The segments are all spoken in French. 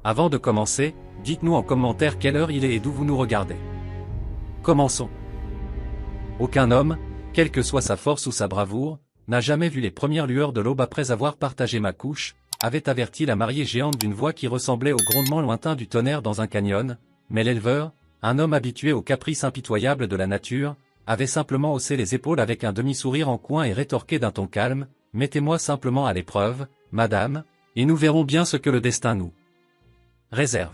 Avant de commencer, dites-nous en commentaire quelle heure il est et d'où vous nous regardez. Commençons. Aucun homme, quelle que soit sa force ou sa bravoure, n'a jamais vu les premières lueurs de l'aube après avoir partagé ma couche, avait averti la mariée géante d'une voix qui ressemblait au grondement lointain du tonnerre dans un canyon, mais l'éleveur, un homme habitué aux caprices impitoyables de la nature, avait simplement haussé les épaules avec un demi-sourire en coin et rétorqué d'un ton calme, « Mettez-moi simplement à l'épreuve, madame, et nous verrons bien ce que le destin nous réserve. »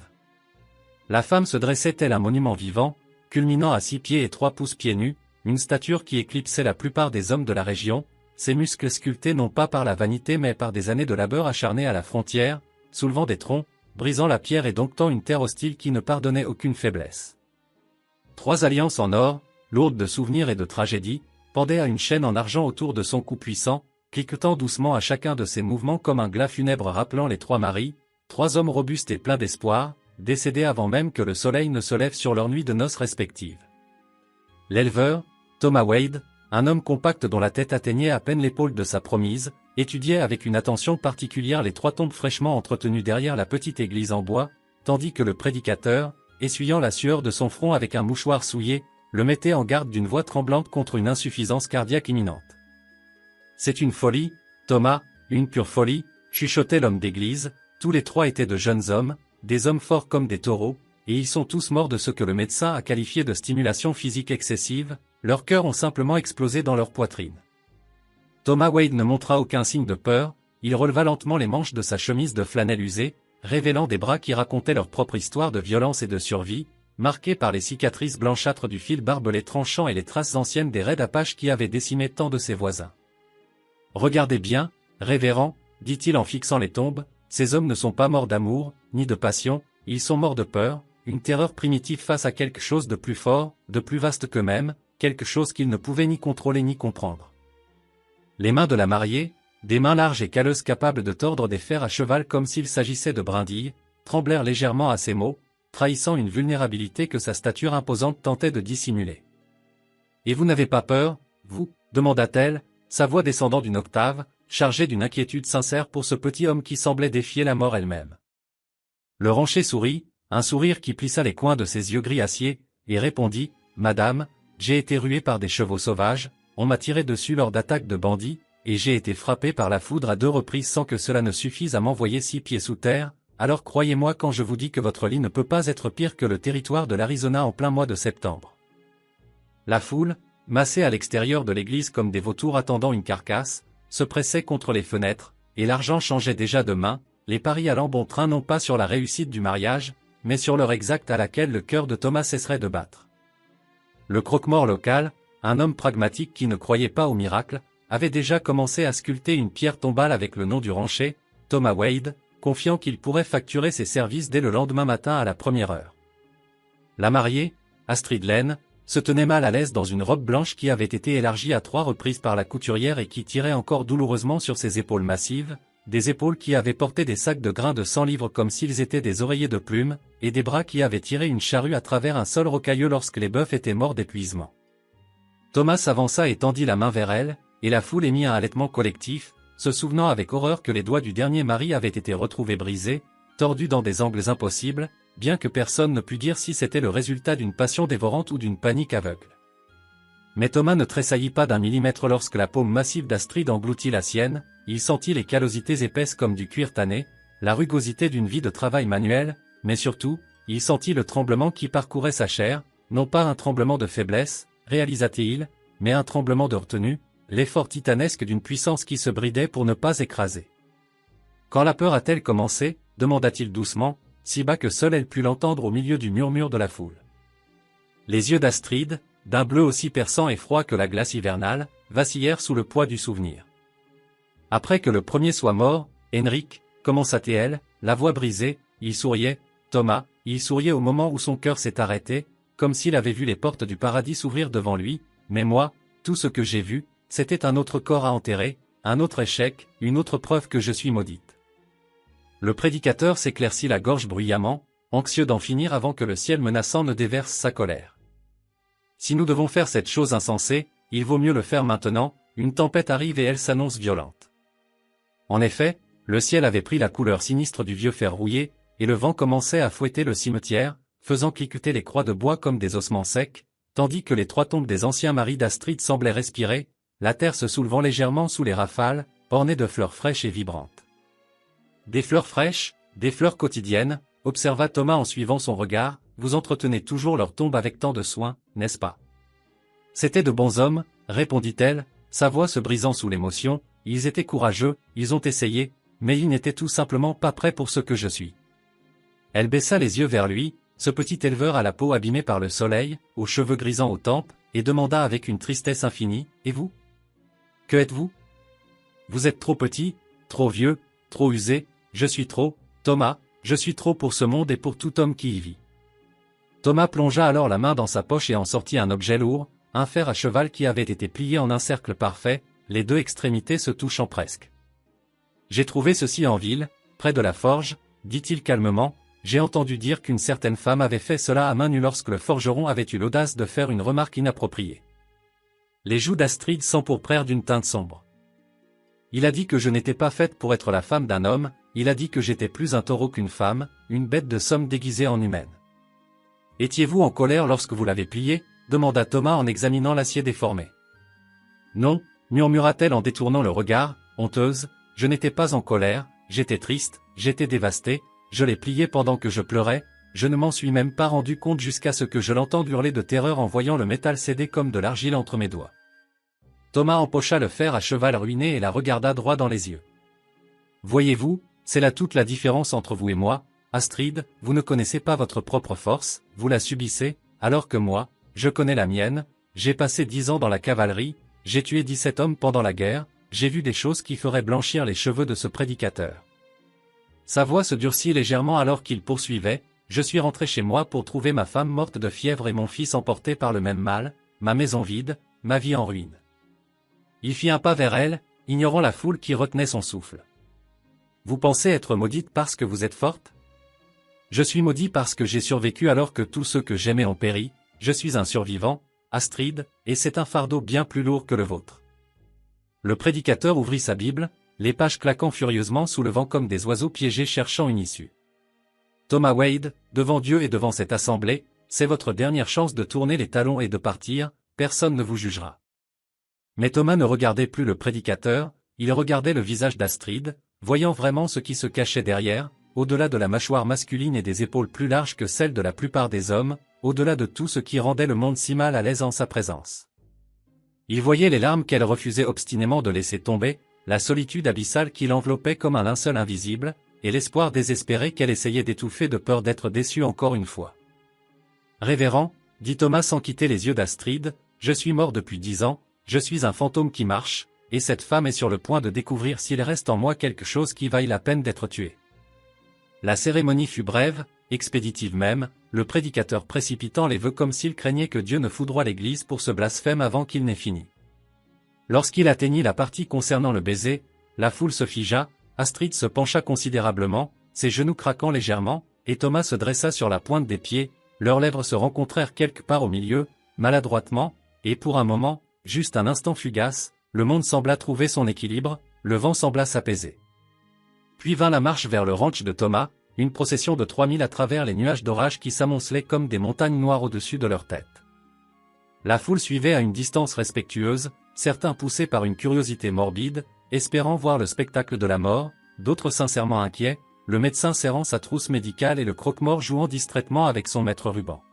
La femme se dressait tel un monument vivant, culminant à 6 pieds et 3 pouces pieds nus, une stature qui éclipsait la plupart des hommes de la région, ses muscles sculptés non pas par la vanité mais par des années de labeur acharné à la frontière, soulevant des troncs, brisant la pierre et domptant une terre hostile qui ne pardonnait aucune faiblesse. 3 alliances en or, lourdes de souvenirs et de tragédies, pendaient à une chaîne en argent autour de son cou puissant, cliquetant doucement à chacun de ses mouvements comme un glas funèbre rappelant les 3 maris, 3 hommes robustes et pleins d'espoir, décédés avant même que le soleil ne se lève sur leurs nuits de noces respectives. L'éleveur, Thomas Wade, un homme compact dont la tête atteignait à peine l'épaule de sa promise, étudiait avec une attention particulière les 3 tombes fraîchement entretenues derrière la petite église en bois, tandis que le prédicateur, essuyant la sueur de son front avec un mouchoir souillé, le mettait en garde d'une voix tremblante contre une insuffisance cardiaque imminente. « C'est une folie, Thomas, une pure folie », chuchotait l'homme d'église, tous les 3 étaient de jeunes hommes, des hommes forts comme des taureaux, et ils sont tous morts de ce que le médecin a qualifié de stimulation physique excessive, leurs cœurs ont simplement explosé dans leur poitrine. Thomas Wade ne montra aucun signe de peur, il releva lentement les manches de sa chemise de flanelle usée, révélant des bras qui racontaient leur propre histoire de violence et de survie, marqués par les cicatrices blanchâtres du fil barbelé tranchant et les traces anciennes des raids apaches qui avaient décimé tant de ses voisins. « Regardez bien, révérend, dit-il en fixant les tombes, ces hommes ne sont pas morts d'amour, ni de passion, ils sont morts de peur, une terreur primitive face à quelque chose de plus fort, de plus vaste qu'eux-mêmes, quelque chose qu'ils ne pouvaient ni contrôler ni comprendre. » Les mains de la mariée, des mains larges et calleuses capables de tordre des fers à cheval comme s'il s'agissait de brindilles, tremblèrent légèrement à ces mots, trahissant une vulnérabilité que sa stature imposante tentait de dissimuler. « Et vous n'avez pas peur, vous » demanda-t-elle, sa voix descendant d'une octave, chargée d'une inquiétude sincère pour ce petit homme qui semblait défier la mort elle-même. Le rancher sourit, un sourire qui plissa les coins de ses yeux gris acier, et répondit, « Madame, j'ai été rué par des chevaux sauvages, on m'a tiré dessus lors d'attaques de bandits, et j'ai été frappé par la foudre à 2 reprises sans que cela ne suffise à m'envoyer 6 pieds sous terre, alors croyez-moi quand je vous dis que votre lit ne peut pas être pire que le territoire de l'Arizona en plein mois de septembre. » La foule, massée à l'extérieur de l'église comme des vautours attendant une carcasse, se pressait contre les fenêtres, et l'argent changeait déjà de main, les paris allant bon train non pas sur la réussite du mariage, mais sur l'heure exacte à laquelle le cœur de Thomas cesserait de battre. Le croque-mort local, un homme pragmatique qui ne croyait pas au miracle, avait déjà commencé à sculpter une pierre tombale avec le nom du rancher, Thomas Wade, confiant qu'il pourrait facturer ses services dès le lendemain matin à la première heure. La mariée, Astrid Lane, se tenait mal à l'aise dans une robe blanche qui avait été élargie à 3 reprises par la couturière et qui tirait encore douloureusement sur ses épaules massives, des épaules qui avaient porté des sacs de grains de 100 livres comme s'ils étaient des oreillers de plumes, et des bras qui avaient tiré une charrue à travers un sol rocailleux lorsque les bœufs étaient morts d'épuisement. Thomas s'avança et tendit la main vers elle, et la foule émit un halètement collectif, se souvenant avec horreur que les doigts du dernier mari avaient été retrouvés brisés, tordus dans des angles impossibles, bien que personne ne pût dire si c'était le résultat d'une passion dévorante ou d'une panique aveugle. Mais Thomas ne tressaillit pas d'1 millimètre lorsque la paume massive d'Astrid engloutit la sienne, il sentit les callosités épaisses comme du cuir tanné, la rugosité d'une vie de travail manuel, mais surtout, il sentit le tremblement qui parcourait sa chair, non pas un tremblement de faiblesse, réalisa-t-il, mais un tremblement de retenue, l'effort titanesque d'une puissance qui se bridait pour ne pas écraser. « Quand la peur a-t-elle commencé » demanda-t-il doucement, si bas que seule elle put l'entendre au milieu du murmure de la foule. Les yeux d'Astrid, d'un bleu aussi perçant et froid que la glace hivernale, vacillèrent sous le poids du souvenir. « Après que le premier soit mort, Henrik, commença-t-elle, la voix brisée, il souriait, Thomas, il souriait au moment où son cœur s'est arrêté, comme s'il avait vu les portes du paradis s'ouvrir devant lui, mais moi, tout ce que j'ai vu, c'était un autre corps à enterrer, un autre échec, une autre preuve que je suis maudite. » Le prédicateur s'éclaircit la gorge bruyamment, anxieux d'en finir avant que le ciel menaçant ne déverse sa colère. « Si nous devons faire cette chose insensée, il vaut mieux le faire maintenant, une tempête arrive et elle s'annonce violente. » En effet, le ciel avait pris la couleur sinistre du vieux fer rouillé, et le vent commençait à fouetter le cimetière, faisant cliqueter les croix de bois comme des ossements secs, tandis que les 3 tombes des anciens maris d'Astrid semblaient respirer, la terre se soulevant légèrement sous les rafales, ornée de fleurs fraîches et vibrantes. Des fleurs fraîches, des fleurs quotidiennes, observa Thomas en suivant son regard, vous entretenez toujours leur tombe avec tant de soin, n'est-ce pas? C'étaient de bons hommes, répondit-elle, sa voix se brisant sous l'émotion, ils étaient courageux, ils ont essayé, mais ils n'étaient tout simplement pas prêts pour ce que je suis. Elle baissa les yeux vers lui, ce petit éleveur à la peau abîmée par le soleil, aux cheveux grisants aux tempes, et demanda avec une tristesse infinie, et vous? Que êtes-vous? Vous êtes trop petit, trop vieux, trop usé, je suis trop, Thomas, je suis trop pour ce monde et pour tout homme qui y vit. Thomas plongea alors la main dans sa poche et en sortit un objet lourd, un fer à cheval qui avait été plié en un cercle parfait, les 2 extrémités se touchant presque. J'ai trouvé ceci en ville, près de la forge, dit-il calmement, j'ai entendu dire qu'une certaine femme avait fait cela à main nue lorsque le forgeron avait eu l'audace de faire une remarque inappropriée. Les joues d'Astrid s'empourprèrent d'une teinte sombre. Il a dit que je n'étais pas faite pour être la femme d'un homme, il a dit que j'étais plus un taureau qu'une femme, une bête de somme déguisée en humaine. Étiez-vous en colère lorsque vous l'avez plié? Demanda Thomas en examinant l'acier déformé. Non, murmura-t-elle en détournant le regard, honteuse, je n'étais pas en colère, j'étais triste, j'étais dévastée, je l'ai plié pendant que je pleurais, je ne m'en suis même pas rendu compte jusqu'à ce que je l'entende hurler de terreur en voyant le métal céder comme de l'argile entre mes doigts. Thomas empocha le fer à cheval ruiné et la regarda droit dans les yeux. Voyez-vous, c'est là toute la différence entre vous et moi, Astrid, vous ne connaissez pas votre propre force, vous la subissez, alors que moi, je connais la mienne, j'ai passé 10 ans dans la cavalerie, j'ai tué 17 hommes pendant la guerre, j'ai vu des choses qui feraient blanchir les cheveux de ce prédicateur. Sa voix se durcit légèrement alors qu'il poursuivait, je suis rentré chez moi pour trouver ma femme morte de fièvre et mon fils emporté par le même mal, ma maison vide, ma vie en ruine. Il fit un pas vers elle, ignorant la foule qui retenait son souffle. Vous pensez être maudite parce que vous êtes forte? Je suis maudit parce que j'ai survécu alors que tous ceux que j'aimais ont péri, je suis un survivant, Astrid, et c'est un fardeau bien plus lourd que le vôtre. Le prédicateur ouvrit sa Bible, les pages claquant furieusement sous le vent comme des oiseaux piégés cherchant une issue. Thomas Wade, devant Dieu et devant cette assemblée, c'est votre dernière chance de tourner les talons et de partir, personne ne vous jugera. Mais Thomas ne regardait plus le prédicateur, il regardait le visage d'Astrid, voyant vraiment ce qui se cachait derrière, au-delà de la mâchoire masculine et des épaules plus larges que celles de la plupart des hommes, au-delà de tout ce qui rendait le monde si mal à l'aise en sa présence. Il voyait les larmes qu'elle refusait obstinément de laisser tomber, la solitude abyssale qui l'enveloppait comme un linceul invisible, et l'espoir désespéré qu'elle essayait d'étouffer de peur d'être déçue encore une fois. Révérend, dit Thomas sans quitter les yeux d'Astrid, je suis mort depuis 10 ans, je suis un fantôme qui marche, et cette femme est sur le point de découvrir s'il reste en moi quelque chose qui vaille la peine d'être tué. La cérémonie fut brève, expéditive même, le prédicateur précipitant les vœux comme s'il craignait que Dieu ne foudroie l'Église pour ce blasphème avant qu'il n'ait fini. Lorsqu'il atteignit la partie concernant le baiser, la foule se figea, Astrid se pencha considérablement, ses genoux craquant légèrement, et Thomas se dressa sur la pointe des pieds, leurs lèvres se rencontrèrent quelque part au milieu, maladroitement, et pour un moment, juste un instant fugace, le monde sembla trouver son équilibre, le vent sembla s'apaiser. Puis vint la marche vers le ranch de Thomas, une procession de 3000 à travers les nuages d'orage qui s'amoncelaient comme des montagnes noires au-dessus de leur tête. La foule suivait à une distance respectueuse, certains poussés par une curiosité morbide, espérant voir le spectacle de la mort, d'autres sincèrement inquiets, le médecin serrant sa trousse médicale et le croque-mort jouant distraitement avec son maître ruban.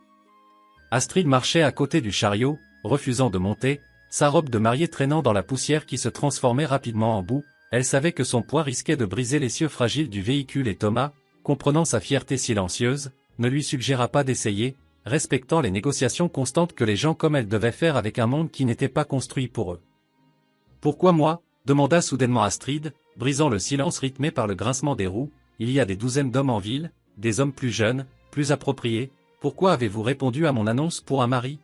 Astrid marchait à côté du chariot, refusant de monter, sa robe de mariée traînant dans la poussière qui se transformait rapidement en boue, elle savait que son poids risquait de briser l'essieu fragile du véhicule et Thomas, comprenant sa fierté silencieuse, ne lui suggéra pas d'essayer, respectant les négociations constantes que les gens comme elle devaient faire avec un monde qui n'était pas construit pour eux. « Pourquoi moi ?» demanda soudainement Astrid, brisant le silence rythmé par le grincement des roues, « Il y a des douzaines d'hommes en ville, des hommes plus jeunes, plus appropriés, pourquoi avez-vous répondu à mon annonce pour un mari ?»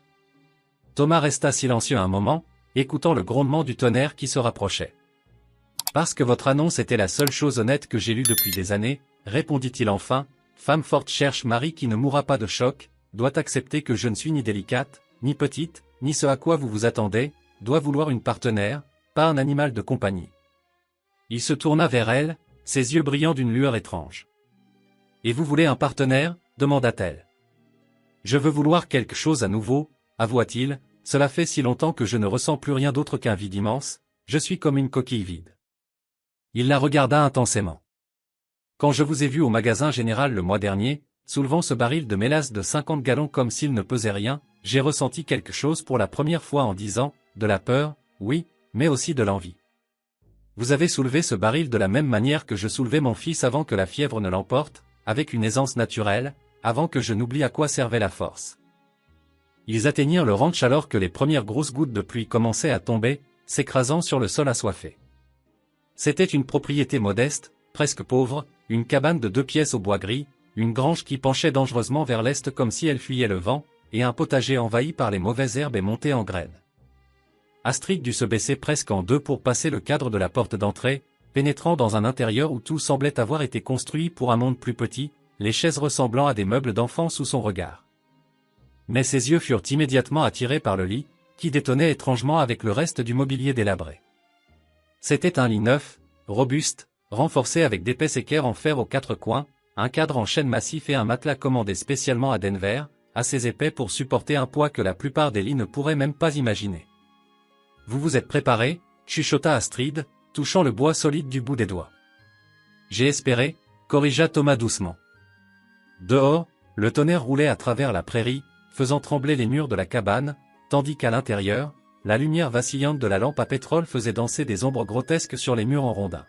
Thomas resta silencieux un moment, écoutant le grondement du tonnerre qui se rapprochait. « Parce que votre annonce était la seule chose honnête que j'ai lue depuis des années, répondit-il enfin, femme forte cherche mari qui ne mourra pas de choc, doit accepter que je ne suis ni délicate, ni petite, ni ce à quoi vous vous attendez, doit vouloir une partenaire, pas un animal de compagnie. » Il se tourna vers elle, ses yeux brillant d'une lueur étrange. Et vous voulez un partenaire, demanda-t-elle. Je veux vouloir quelque chose à nouveau, avoua-t-il, cela fait si longtemps que je ne ressens plus rien d'autre qu'un vide immense, je suis comme une coquille vide. Il la regarda intensément. Quand je vous ai vu au magasin général le mois dernier, soulevant ce baril de mélasse de 50 gallons comme s'il ne pesait rien, j'ai ressenti quelque chose pour la première fois en 10 ans, de la peur, oui, mais aussi de l'envie. Vous avez soulevé ce baril de la même manière que je soulevais mon fils avant que la fièvre ne l'emporte, avec une aisance naturelle, avant que je n'oublie à quoi servait la force. Ils atteignirent le ranch alors que les premières grosses gouttes de pluie commençaient à tomber, s'écrasant sur le sol assoiffé. C'était une propriété modeste, presque pauvre, une cabane de 2 pièces au bois gris, une grange qui penchait dangereusement vers l'est comme si elle fuyait le vent, et un potager envahi par les mauvaises herbes et monté en graines. Astrid dut se baisser presque en deux pour passer le cadre de la porte d'entrée, pénétrant dans un intérieur où tout semblait avoir été construit pour un monde plus petit, les chaises ressemblant à des meubles d'enfants sous son regard. Mais ses yeux furent immédiatement attirés par le lit, qui détonnait étrangement avec le reste du mobilier délabré. C'était un lit neuf, robuste, renforcé avec d'épaisses équerres en fer aux 4 coins, un cadre en chêne massif et un matelas commandé spécialement à Denver, assez épais pour supporter un poids que la plupart des lits ne pourraient même pas imaginer. « Vous vous êtes préparé ?» chuchota Astrid, touchant le bois solide du bout des doigts. « J'ai espéré » corrigea Thomas doucement. Dehors, le tonnerre roulait à travers la prairie, faisant trembler les murs de la cabane, tandis qu'à l'intérieur, la lumière vacillante de la lampe à pétrole faisait danser des ombres grotesques sur les murs en rondins.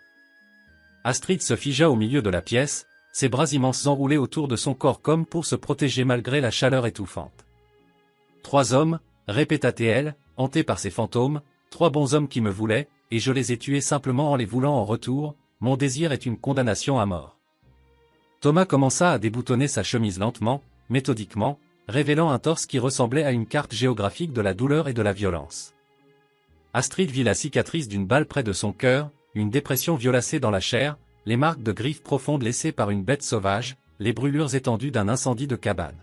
Astrid se figea au milieu de la pièce, ses bras immenses enroulés autour de son corps comme pour se protéger malgré la chaleur étouffante. « 3 hommes, répéta-t-elle, hantés par ces fantômes, 3 bons hommes qui me voulaient, et je les ai tués simplement en les voulant en retour, mon désir est une condamnation à mort. » Thomas commença à déboutonner sa chemise lentement, méthodiquement, révélant un torse qui ressemblait à une carte géographique de la douleur et de la violence. Astrid vit la cicatrice d'une balle près de son cœur, une dépression violacée dans la chair, les marques de griffes profondes laissées par une bête sauvage, les brûlures étendues d'un incendie de cabane.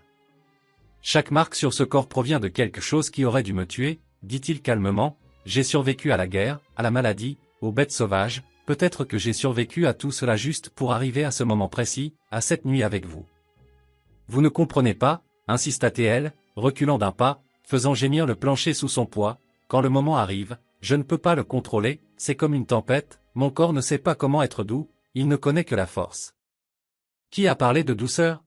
Chaque marque sur ce corps provient de quelque chose qui aurait dû me tuer, dit-il calmement, j'ai survécu à la guerre, à la maladie, aux bêtes sauvages, peut-être que j'ai survécu à tout cela juste pour arriver à ce moment précis, à cette nuit avec vous. Vous ne comprenez pas, insista-t-elle, reculant d'un pas, faisant gémir le plancher sous son poids, quand le moment arrive, je ne peux pas le contrôler, c'est comme une tempête, mon corps ne sait pas comment être doux, il ne connaît que la force. Qui a parlé de douceur?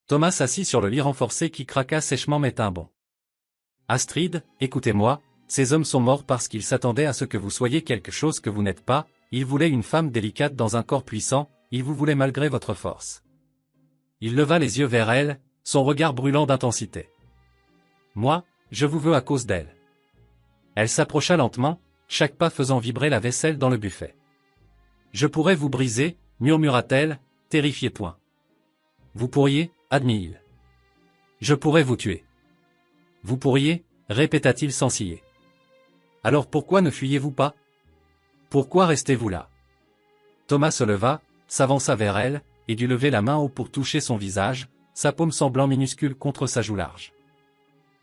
Thomas s'assit sur le lit renforcé qui craqua sèchement mais tint bon. Astrid, écoutez-moi, ces hommes sont morts parce qu'ils s'attendaient à ce que vous soyez quelque chose que vous n'êtes pas, ils voulaient une femme délicate dans un corps puissant, ils vous voulaient malgré votre force. Il leva les yeux vers elle, son regard brûlant d'intensité. Moi, je vous veux à cause d'elle. Elle s'approcha lentement, chaque pas faisant vibrer la vaisselle dans le buffet. Je pourrais vous briser, murmura-t-elle, terrifiée point. Vous pourriez, admit-il. Je pourrais vous tuer. Vous pourriez, répéta-t-il sans ciller. Alors pourquoi ne fuyez-vous pas? Pourquoi restez-vous là? Thomas se leva, s'avança vers elle, et dut lever la main haut pour toucher son visage, sa paume semblant minuscule contre sa joue large.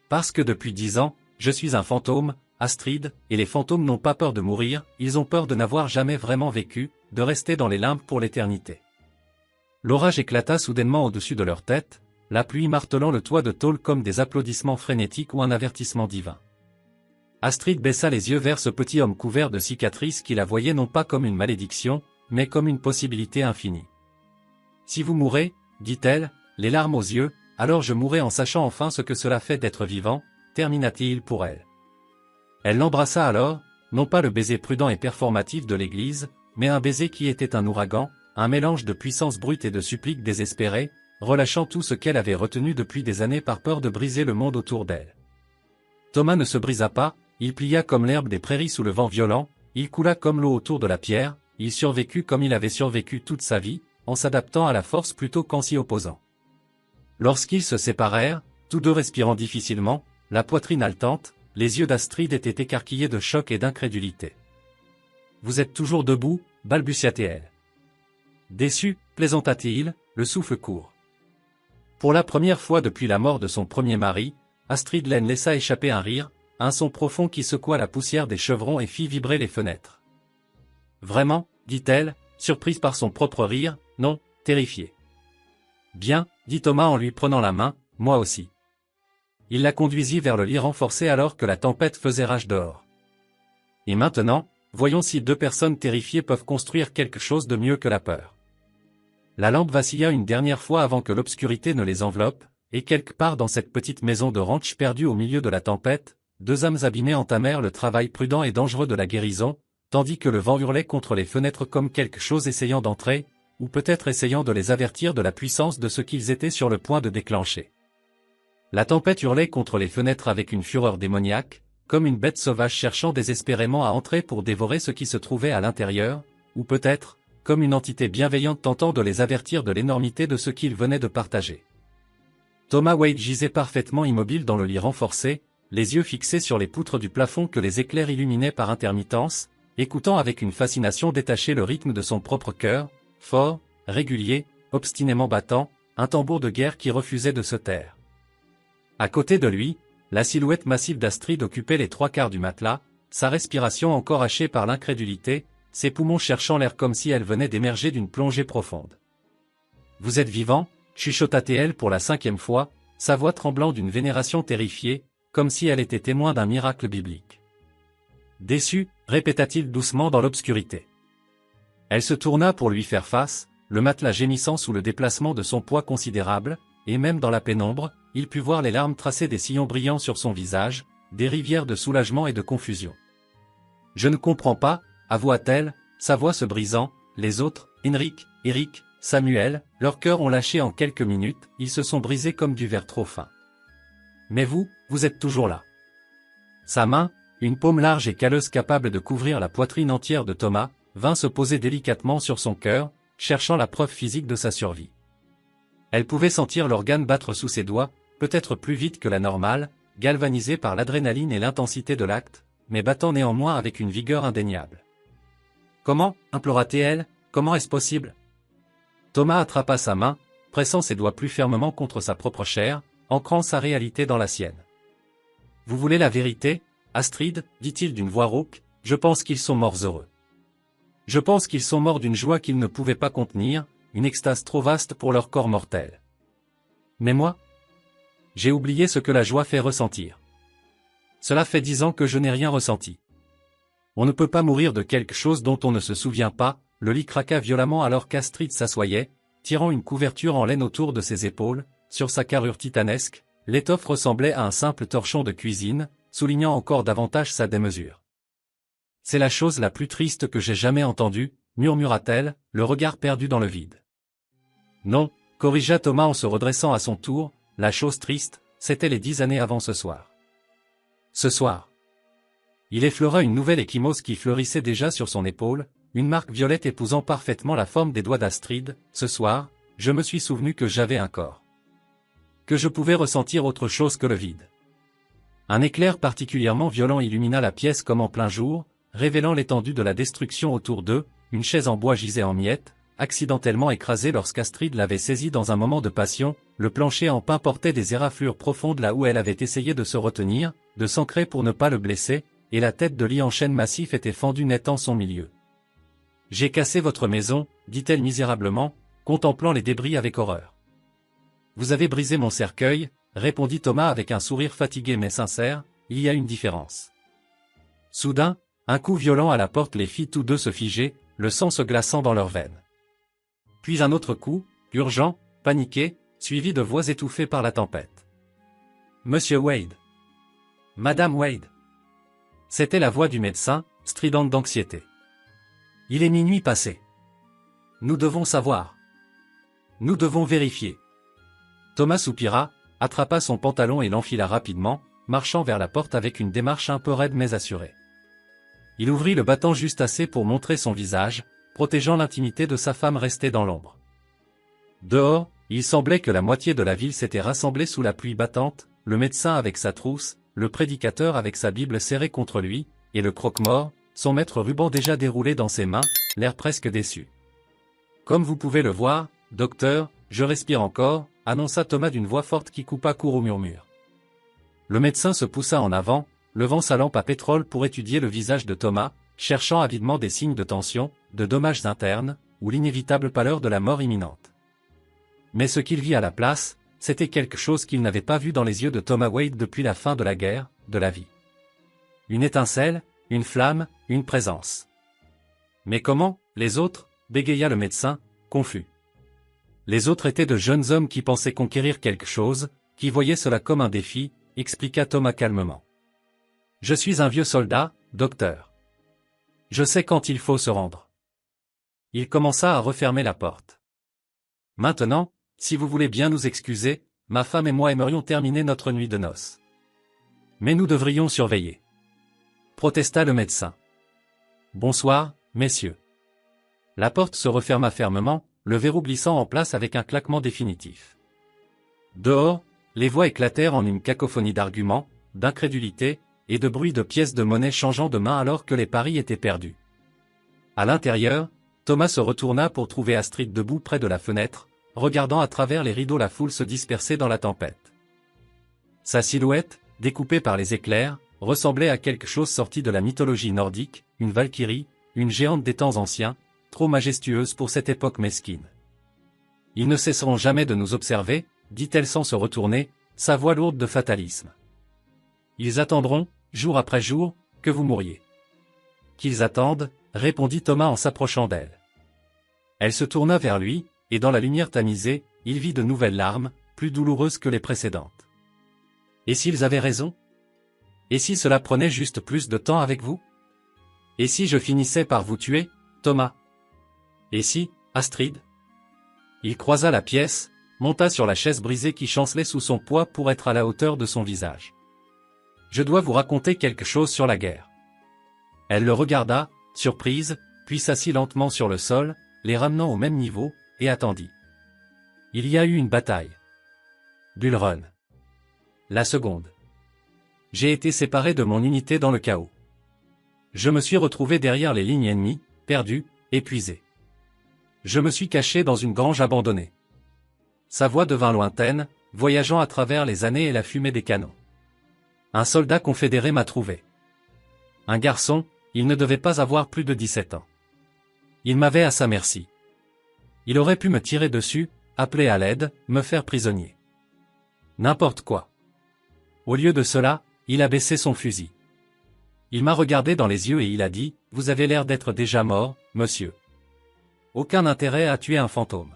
Parce que depuis 10 ans, je suis un fantôme, Astrid, et les fantômes n'ont pas peur de mourir, ils ont peur de n'avoir jamais vraiment vécu, de rester dans les limbes pour l'éternité. L'orage éclata soudainement au-dessus de leur tête, la pluie martelant le toit de tôle comme des applaudissements frénétiques ou un avertissement divin. Astrid baissa les yeux vers ce petit homme couvert de cicatrices qui la voyait non pas comme une malédiction, mais comme une possibilité infinie. « Si vous mourrez, dit-elle, les larmes aux yeux, alors je mourrai en sachant enfin ce que cela fait d'être vivant, termina-t-il pour elle. Elle l'embrassa alors, non pas le baiser prudent et performatif de l'église, mais un baiser qui était un ouragan, un mélange de puissance brute et de supplique désespérée, relâchant tout ce qu'elle avait retenu depuis des années par peur de briser le monde autour d'elle. Thomas ne se brisa pas, il plia comme l'herbe des prairies sous le vent violent, il coula comme l'eau autour de la pierre, il survécut comme il avait survécu toute sa vie, en s'adaptant à la force plutôt qu'en s'y opposant. Lorsqu'ils se séparèrent, tous deux respirant difficilement, la poitrine haletante, les yeux d'Astrid étaient écarquillés de choc et d'incrédulité. « Vous êtes toujours debout » balbutia-t-elle. Déçu, plaisanta-t-il, le souffle court. Pour la première fois depuis la mort de son premier mari, Astrid Lane laissa échapper un rire, un son profond qui secoua la poussière des chevrons et fit vibrer les fenêtres. « Vraiment, dit-elle, surprise par son propre rire, non, terrifiée. Bien, dit Thomas en lui prenant la main, moi aussi. Il la conduisit vers le lit renforcé alors que la tempête faisait rage dehors. Et maintenant, voyons si deux personnes terrifiées peuvent construire quelque chose de mieux que la peur. La lampe vacilla une dernière fois avant que l'obscurité ne les enveloppe, et quelque part dans cette petite maison de ranch perdue au milieu de la tempête, deux âmes abîmées entamèrent le travail prudent et dangereux de la guérison, tandis que le vent hurlait contre les fenêtres comme quelque chose essayant d'entrer, ou peut-être essayant de les avertir de la puissance de ce qu'ils étaient sur le point de déclencher. La tempête hurlait contre les fenêtres avec une fureur démoniaque, comme une bête sauvage cherchant désespérément à entrer pour dévorer ce qui se trouvait à l'intérieur, ou peut-être, comme une entité bienveillante tentant de les avertir de l'énormité de ce qu'ils venaient de partager. Thomas Wade gisait parfaitement immobile dans le lit renforcé, les yeux fixés sur les poutres du plafond que les éclairs illuminaient par intermittence, écoutant avec une fascination détachée le rythme de son propre cœur, fort, régulier, obstinément battant, un tambour de guerre qui refusait de se taire. À côté de lui, la silhouette massive d'Astrid occupait les trois quarts du matelas, sa respiration encore hachée par l'incrédulité, ses poumons cherchant l'air comme si elle venait d'émerger d'une plongée profonde. « Vous êtes vivant » chuchota-t-elle pour la 5e fois, sa voix tremblant d'une vénération terrifiée, comme si elle était témoin d'un miracle biblique. Déçu, répéta-t-il doucement dans l'obscurité. Elle se tourna pour lui faire face, le matelas gémissant sous le déplacement de son poids considérable, et même dans la pénombre, il put voir les larmes tracer des sillons brillants sur son visage, des rivières de soulagement et de confusion. « Je ne comprends pas » avoua-t-elle, sa voix se brisant, les autres, Henrik, Eric, Samuel, leurs cœurs ont lâché en quelques minutes, ils se sont brisés comme du verre trop fin. Mais vous, vous êtes toujours là. Sa main, une paume large et calleuse capable de couvrir la poitrine entière de Thomas, vint se poser délicatement sur son cœur, cherchant la preuve physique de sa survie. Elle pouvait sentir l'organe battre sous ses doigts, peut-être plus vite que la normale, galvanisé par l'adrénaline et l'intensité de l'acte, mais battant néanmoins avec une vigueur indéniable. « Comment » implora-t-elle, « comment est-ce possible ?» Thomas attrapa sa main, pressant ses doigts plus fermement contre sa propre chair, ancrant sa réalité dans la sienne. « Vous voulez la vérité, Astrid » dit-il d'une voix rauque, « je pense qu'ils sont morts heureux. Je pense qu'ils sont morts d'une joie qu'ils ne pouvaient pas contenir, une extase trop vaste pour leur corps mortel. Mais moi ? J'ai oublié ce que la joie fait ressentir. Cela fait 10 ans que je n'ai rien ressenti. On ne peut pas mourir de quelque chose dont on ne se souvient pas. » Le lit craqua violemment alors qu'Astrid s'assoyait, tirant une couverture en laine autour de ses épaules, sur sa carrure titanesque, l'étoffe ressemblait à un simple torchon de cuisine, soulignant encore davantage sa démesure. « C'est la chose la plus triste que j'ai jamais entendue, » murmura-t-elle, le regard perdu dans le vide. « Non, » corrigea Thomas en se redressant à son tour, « la chose triste, c'était les 10 années avant ce soir. » Ce soir. Il effleura une nouvelle échymose qui fleurissait déjà sur son épaule, une marque violette épousant parfaitement la forme des doigts d'Astrid. Ce soir, je me suis souvenu que j'avais un corps. Que je pouvais ressentir autre chose que le vide. Un éclair particulièrement violent illumina la pièce comme en plein jour, révélant l'étendue de la destruction autour d'eux. Une chaise en bois gisait en miettes, accidentellement écrasée lorsqu'Astrid l'avait saisie dans un moment de passion. Le plancher en pin portait des éraflures profondes là où elle avait essayé de se retenir, de s'ancrer pour ne pas le blesser, et la tête de lit en chêne massif était fendue net en son milieu. « J'ai cassé votre maison, » dit-elle misérablement, contemplant les débris avec horreur. « Vous avez brisé mon cercueil, » répondit Thomas avec un sourire fatigué mais sincère, « il y a une différence. » Soudain, un coup violent à la porte les fit tous deux se figer, le sang se glaçant dans leurs veines. Puis un autre coup, urgent, paniqué, suivi de voix étouffées par la tempête. « Monsieur Wade. Madame Wade. » C'était la voix du médecin, stridente d'anxiété. « Il est minuit passé. Nous devons savoir. Nous devons vérifier. » Thomas soupira, attrapa son pantalon et l'enfila rapidement, marchant vers la porte avec une démarche un peu raide mais assurée. Il ouvrit le battant juste assez pour montrer son visage, protégeant l'intimité de sa femme restée dans l'ombre. Dehors, il semblait que la moitié de la ville s'était rassemblée sous la pluie battante, le médecin avec sa trousse, le prédicateur avec sa Bible serrée contre lui, et le croque-mort, son maître ruban déjà déroulé dans ses mains, l'air presque déçu. « Comme vous pouvez le voir, docteur, je respire encore », annonça Thomas d'une voix forte qui coupa court au murmure. Le médecin se poussa en avant, levant sa lampe à pétrole pour étudier le visage de Thomas, cherchant avidement des signes de tension, de dommages internes, ou l'inévitable pâleur de la mort imminente. Mais ce qu'il vit à la place, c'était quelque chose qu'il n'avait pas vu dans les yeux de Thomas Wade depuis la fin de la guerre, de la vie. Une étincelle, une flamme, une présence. Mais comment, les autres, bégaya le médecin, confus. Les autres étaient de jeunes hommes qui pensaient conquérir quelque chose, qui voyaient cela comme un défi, expliqua Thomas calmement. Je suis un vieux soldat, docteur. Je sais quand il faut se rendre. Il commença à refermer la porte. Maintenant, si vous voulez bien nous excuser, ma femme et moi aimerions terminer notre nuit de noces. Mais nous devrions surveiller. Protesta le médecin. Bonsoir, messieurs. La porte se referma fermement, le verrou glissant en place avec un claquement définitif. Dehors, les voix éclatèrent en une cacophonie d'arguments, d'incrédulité, et de bruits de pièces de monnaie changeant de main alors que les paris étaient perdus. À l'intérieur, Thomas se retourna pour trouver Astrid debout près de la fenêtre, regardant à travers les rideaux la foule se disperser dans la tempête. Sa silhouette, découpée par les éclairs, ressemblait à quelque chose sorti de la mythologie nordique, une valkyrie, une géante des temps anciens, trop majestueuse pour cette époque mesquine. Ils ne cesseront jamais de nous observer, dit-elle sans se retourner, sa voix lourde de fatalisme. Ils attendront, jour après jour, que vous mouriez. Qu'ils attendent, répondit Thomas en s'approchant d'elle. Elle se tourna vers lui, et dans la lumière tamisée, il vit de nouvelles larmes, plus douloureuses que les précédentes. Et s'ils avaient raison? Et si cela prenait juste plus de temps avec vous? Et si je finissais par vous tuer, Thomas? Et si, Astrid? Il croisa la pièce, monta sur la chaise brisée qui chancelait sous son poids pour être à la hauteur de son visage. Je dois vous raconter quelque chose sur la guerre. Elle le regarda, surprise, puis s'assit lentement sur le sol, les ramenant au même niveau, et attendit. Il y a eu une bataille. Bull Run. La seconde. J'ai été séparé de mon unité dans le chaos. Je me suis retrouvé derrière les lignes ennemies, perdu, épuisé. Je me suis caché dans une grange abandonnée. Sa voix devint lointaine, voyageant à travers les années et la fumée des canons. Un soldat confédéré m'a trouvé. Un garçon, il ne devait pas avoir plus de 17 ans. Il m'avait à sa merci. Il aurait pu me tirer dessus, appeler à l'aide, me faire prisonnier. N'importe quoi. Au lieu de cela, il a baissé son fusil. Il m'a regardé dans les yeux et il a dit, « Vous avez l'air d'être déjà mort, monsieur. Aucun intérêt à tuer un fantôme. »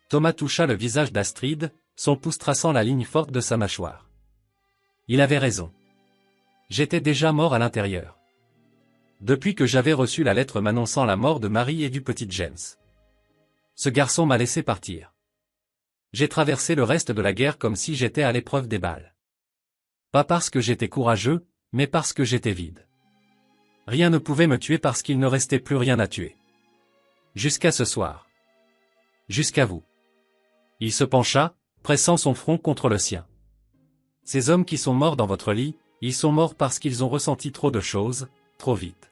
Thomas toucha le visage d'Astrid, son pouce traçant la ligne forte de sa mâchoire. Il avait raison. J'étais déjà mort à l'intérieur. Depuis que j'avais reçu la lettre m'annonçant la mort de Marie et du petit James. Ce garçon m'a laissé partir. J'ai traversé le reste de la guerre comme si j'étais à l'épreuve des balles. Pas parce que j'étais courageux, mais parce que j'étais vide. Rien ne pouvait me tuer parce qu'il ne restait plus rien à tuer. Jusqu'à ce soir. Jusqu'à vous. Il se pencha, pressant son front contre le sien. Ces hommes qui sont morts dans votre lit, ils sont morts parce qu'ils ont ressenti trop de choses, trop vite.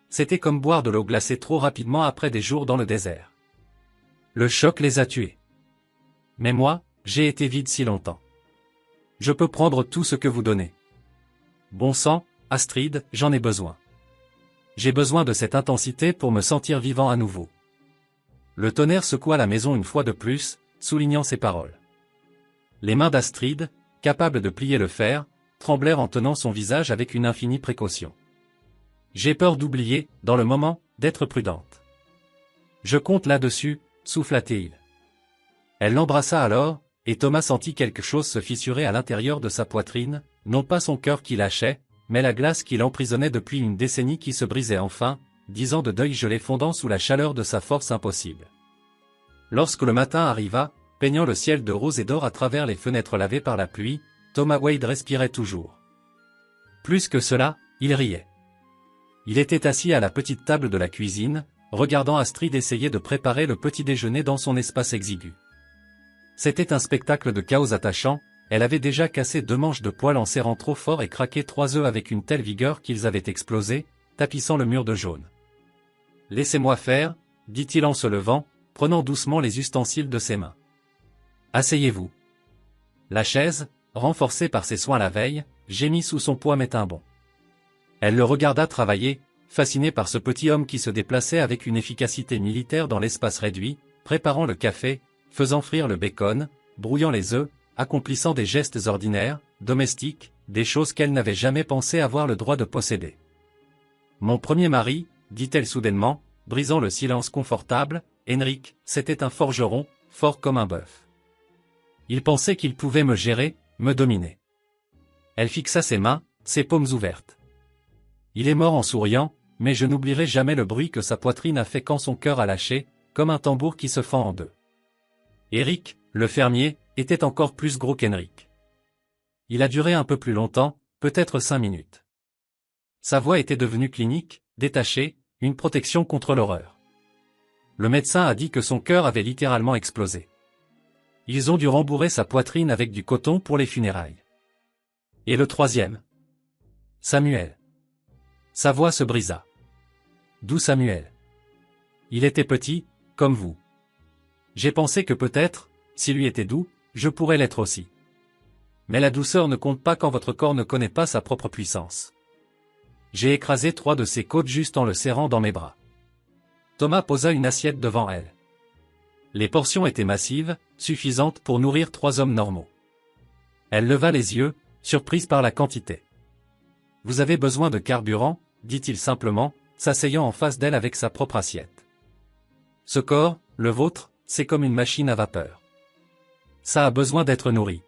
C'était comme boire de l'eau glacée trop rapidement après des jours dans le désert. Le choc les a tués. Mais moi, j'ai été vide si longtemps. Je peux prendre tout ce que vous donnez. Bon sang, Astrid, j'en ai besoin. J'ai besoin de cette intensité pour me sentir vivant à nouveau. Le tonnerre secoua la maison une fois de plus, soulignant ses paroles. Les mains d'Astrid, capables de plier le fer, tremblèrent en tenant son visage avec une infinie précaution. J'ai peur d'oublier, dans le moment, d'être prudente. Je compte là-dessus, souffla-t-il. Elle l'embrassa alors, et Thomas sentit quelque chose se fissurer à l'intérieur de sa poitrine, non pas son cœur qui lâchait, mais la glace qui l'emprisonnait depuis une décennie qui se brisait enfin, 10 ans de deuil gelé fondant sous la chaleur de sa force impossible. Lorsque le matin arriva, peignant le ciel de rose et d'or à travers les fenêtres lavées par la pluie, Thomas Wade respirait toujours. Plus que cela, il riait. Il était assis à la petite table de la cuisine, regardant Astrid essayer de préparer le petit déjeuner dans son espace exigu. C'était un spectacle de chaos attachant, elle avait déjà cassé 2 manches de poêle en serrant trop fort et craqué 3 œufs avec une telle vigueur qu'ils avaient explosé, tapissant le mur de jaune. « Laissez-moi faire, dit-il en se levant, prenant doucement les ustensiles de ses mains. Asseyez-vous. La chaise, renforcée par ses soins la veille, gémit sous son poids mais un bond. Elle le regarda travailler, fascinée par ce petit homme qui se déplaçait avec une efficacité militaire dans l'espace réduit, préparant le café, faisant frire le bacon, brouillant les œufs, accomplissant des gestes ordinaires, domestiques, des choses qu'elle n'avait jamais pensé avoir le droit de posséder. Mon premier mari, dit-elle soudainement, brisant le silence confortable, Henrik, c'était un forgeron, fort comme un bœuf. Il pensait qu'il pouvait me gérer, me dominer. Elle fixa ses mains, ses paumes ouvertes. Il est mort en souriant, mais je n'oublierai jamais le bruit que sa poitrine a fait quand son cœur a lâché, comme un tambour qui se fend en deux. Eric, le fermier, était encore plus gros qu'Henrik. Il a duré un peu plus longtemps, peut-être 5 minutes. Sa voix était devenue clinique, détachée, une protection contre l'horreur. Le médecin a dit que son cœur avait littéralement explosé. Ils ont dû rembourrer sa poitrine avec du coton pour les funérailles. Et le troisième? Samuel. Sa voix se brisa. D'où Samuel? Il était petit, comme vous. J'ai pensé que peut-être, s'il lui était doux, je pourrais l'être aussi. Mais la douceur ne compte pas quand votre corps ne connaît pas sa propre puissance. J'ai écrasé 3 de ses côtes juste en le serrant dans mes bras. Thomas posa une assiette devant elle. Les portions étaient massives, suffisantes pour nourrir 3 hommes normaux. Elle leva les yeux, surprise par la quantité. « Vous avez besoin de carburant ?» dit-il simplement, s'asseyant en face d'elle avec sa propre assiette. « Ce corps, le vôtre, c'est comme une machine à vapeur. Ça a besoin d'être nourri. »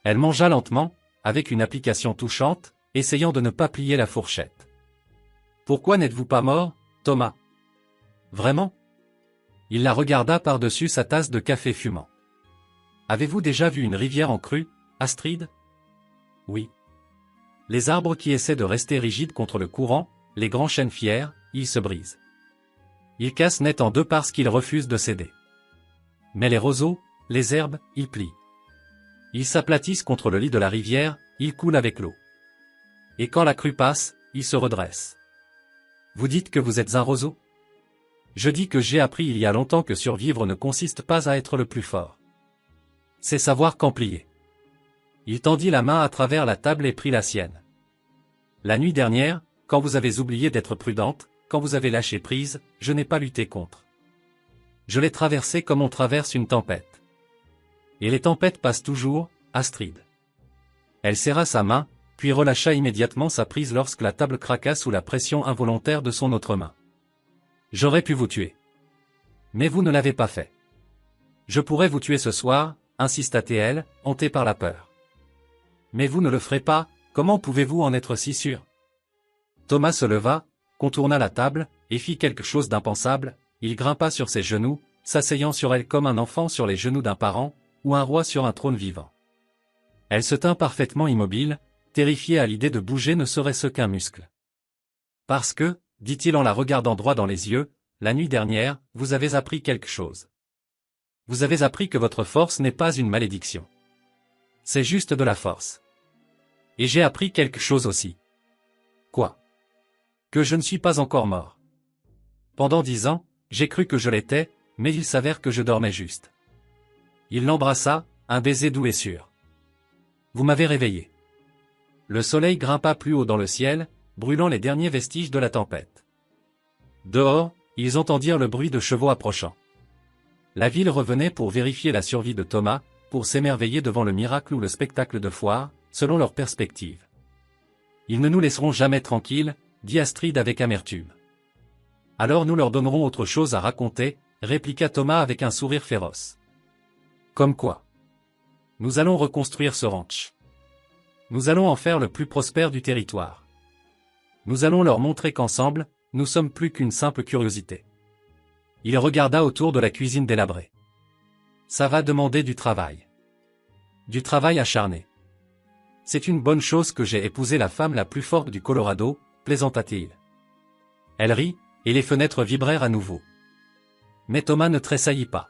Elle mangea lentement, avec une application touchante, essayant de ne pas plier la fourchette. « Pourquoi n'êtes-vous pas mort, Thomas ? » « Vraiment ?» Il la regarda par-dessus sa tasse de café fumant. « Avez-vous déjà vu une rivière en crue, Astrid ? » « Oui. » Les arbres qui essaient de rester rigides contre le courant, les grands chênes fiers, ils se brisent. Ils cassent net en 2 parce qu'ils refusent de céder. Mais les roseaux, les herbes, ils plient. Ils s'aplatissent contre le lit de la rivière, ils coulent avec l'eau. Et quand la crue passe, ils se redressent. Vous dites que vous êtes un roseau ? Je dis que j'ai appris il y a longtemps que survivre ne consiste pas à être le plus fort. C'est savoir quand plier. Il tendit la main à travers la table et prit la sienne. La nuit dernière, quand vous avez oublié d'être prudente, quand vous avez lâché prise, je n'ai pas lutté contre. Je l'ai traversé comme on traverse une tempête. Et les tempêtes passent toujours, Astrid. Elle serra sa main, puis relâcha immédiatement sa prise lorsque la table craqua sous la pression involontaire de son autre main. J'aurais pu vous tuer. Mais vous ne l'avez pas fait. Je pourrais vous tuer ce soir, insista-t-elle, hantée par la peur. Mais vous ne le ferez pas, comment pouvez-vous en être si sûr ? Thomas se leva, contourna la table, et fit quelque chose d'impensable, il grimpa sur ses genoux, s'asseyant sur elle comme un enfant sur les genoux d'un parent, ou un roi sur un trône vivant. Elle se tint parfaitement immobile, terrifiée à l'idée de bouger ne serait-ce qu'un muscle. Parce que, dit-il en la regardant droit dans les yeux, la nuit dernière, vous avez appris quelque chose. Vous avez appris que votre force n'est pas une malédiction. C'est juste de la force. Et j'ai appris quelque chose aussi. Quoi ? Que je ne suis pas encore mort. Pendant 10 ans, j'ai cru que je l'étais, mais il s'avère que je dormais juste. Il l'embrassa, un baiser doux et sûr. Vous m'avez réveillé. Le soleil grimpa plus haut dans le ciel, brûlant les derniers vestiges de la tempête. Dehors, ils entendirent le bruit de chevaux approchant. La ville revenait pour vérifier la survie de Thomas, pour s'émerveiller devant le miracle ou le spectacle de foire, selon leur perspective. Ils ne nous laisseront jamais tranquilles, dit Astrid avec amertume. Alors nous leur donnerons autre chose à raconter, répliqua Thomas avec un sourire féroce. Comme quoi ? Nous allons reconstruire ce ranch. Nous allons en faire le plus prospère du territoire. Nous allons leur montrer qu'ensemble, nous sommes plus qu'une simple curiosité. Il regarda autour de la cuisine délabrée. Ça va demander du travail. Du travail acharné. C'est une bonne chose que j'ai épousé la femme la plus forte du Colorado, plaisanta-t-il. Elle rit, et les fenêtres vibrèrent à nouveau. Mais Thomas ne tressaillit pas.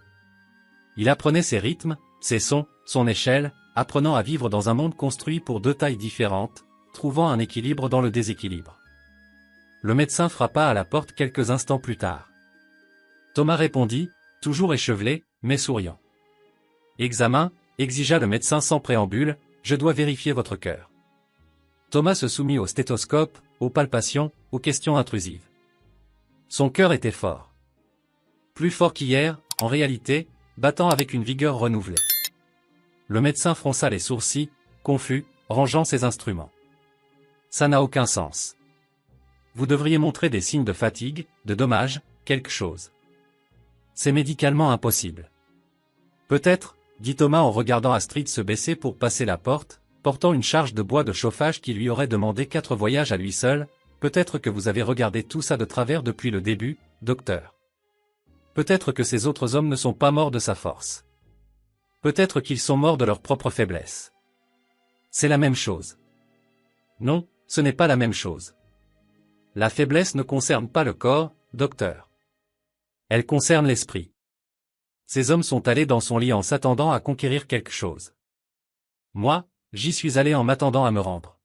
Il apprenait ses rythmes, ses sons, son échelle, apprenant à vivre dans un monde construit pour 2 tailles différentes, trouvant un équilibre dans le déséquilibre. Le médecin frappa à la porte quelques instants plus tard. Thomas répondit, toujours échevelé, mais souriant. Examen, exigea le médecin sans préambule, je dois vérifier votre cœur. Thomas se soumit au stéthoscope, aux palpations, aux questions intrusives. Son cœur était fort. Plus fort qu'hier, en réalité, battant avec une vigueur renouvelée. Le médecin fronça les sourcils, confus, rangeant ses instruments. Ça n'a aucun sens. Vous devriez montrer des signes de fatigue, de dommage, quelque chose. C'est médicalement impossible. Peut-être, dit Thomas en regardant Astrid se baisser pour passer la porte, portant une charge de bois de chauffage qui lui aurait demandé 4 voyages à lui seul, peut-être que vous avez regardé tout ça de travers depuis le début, docteur. Peut-être que ces autres hommes ne sont pas morts de sa force. Peut-être qu'ils sont morts de leur propre faiblesse. C'est la même chose. Non, ce n'est pas la même chose. La faiblesse ne concerne pas le corps, docteur. Elle concerne l'esprit. Ces hommes sont allés dans son lit en s'attendant à conquérir quelque chose. Moi, j'y suis allé en m'attendant à me rendre.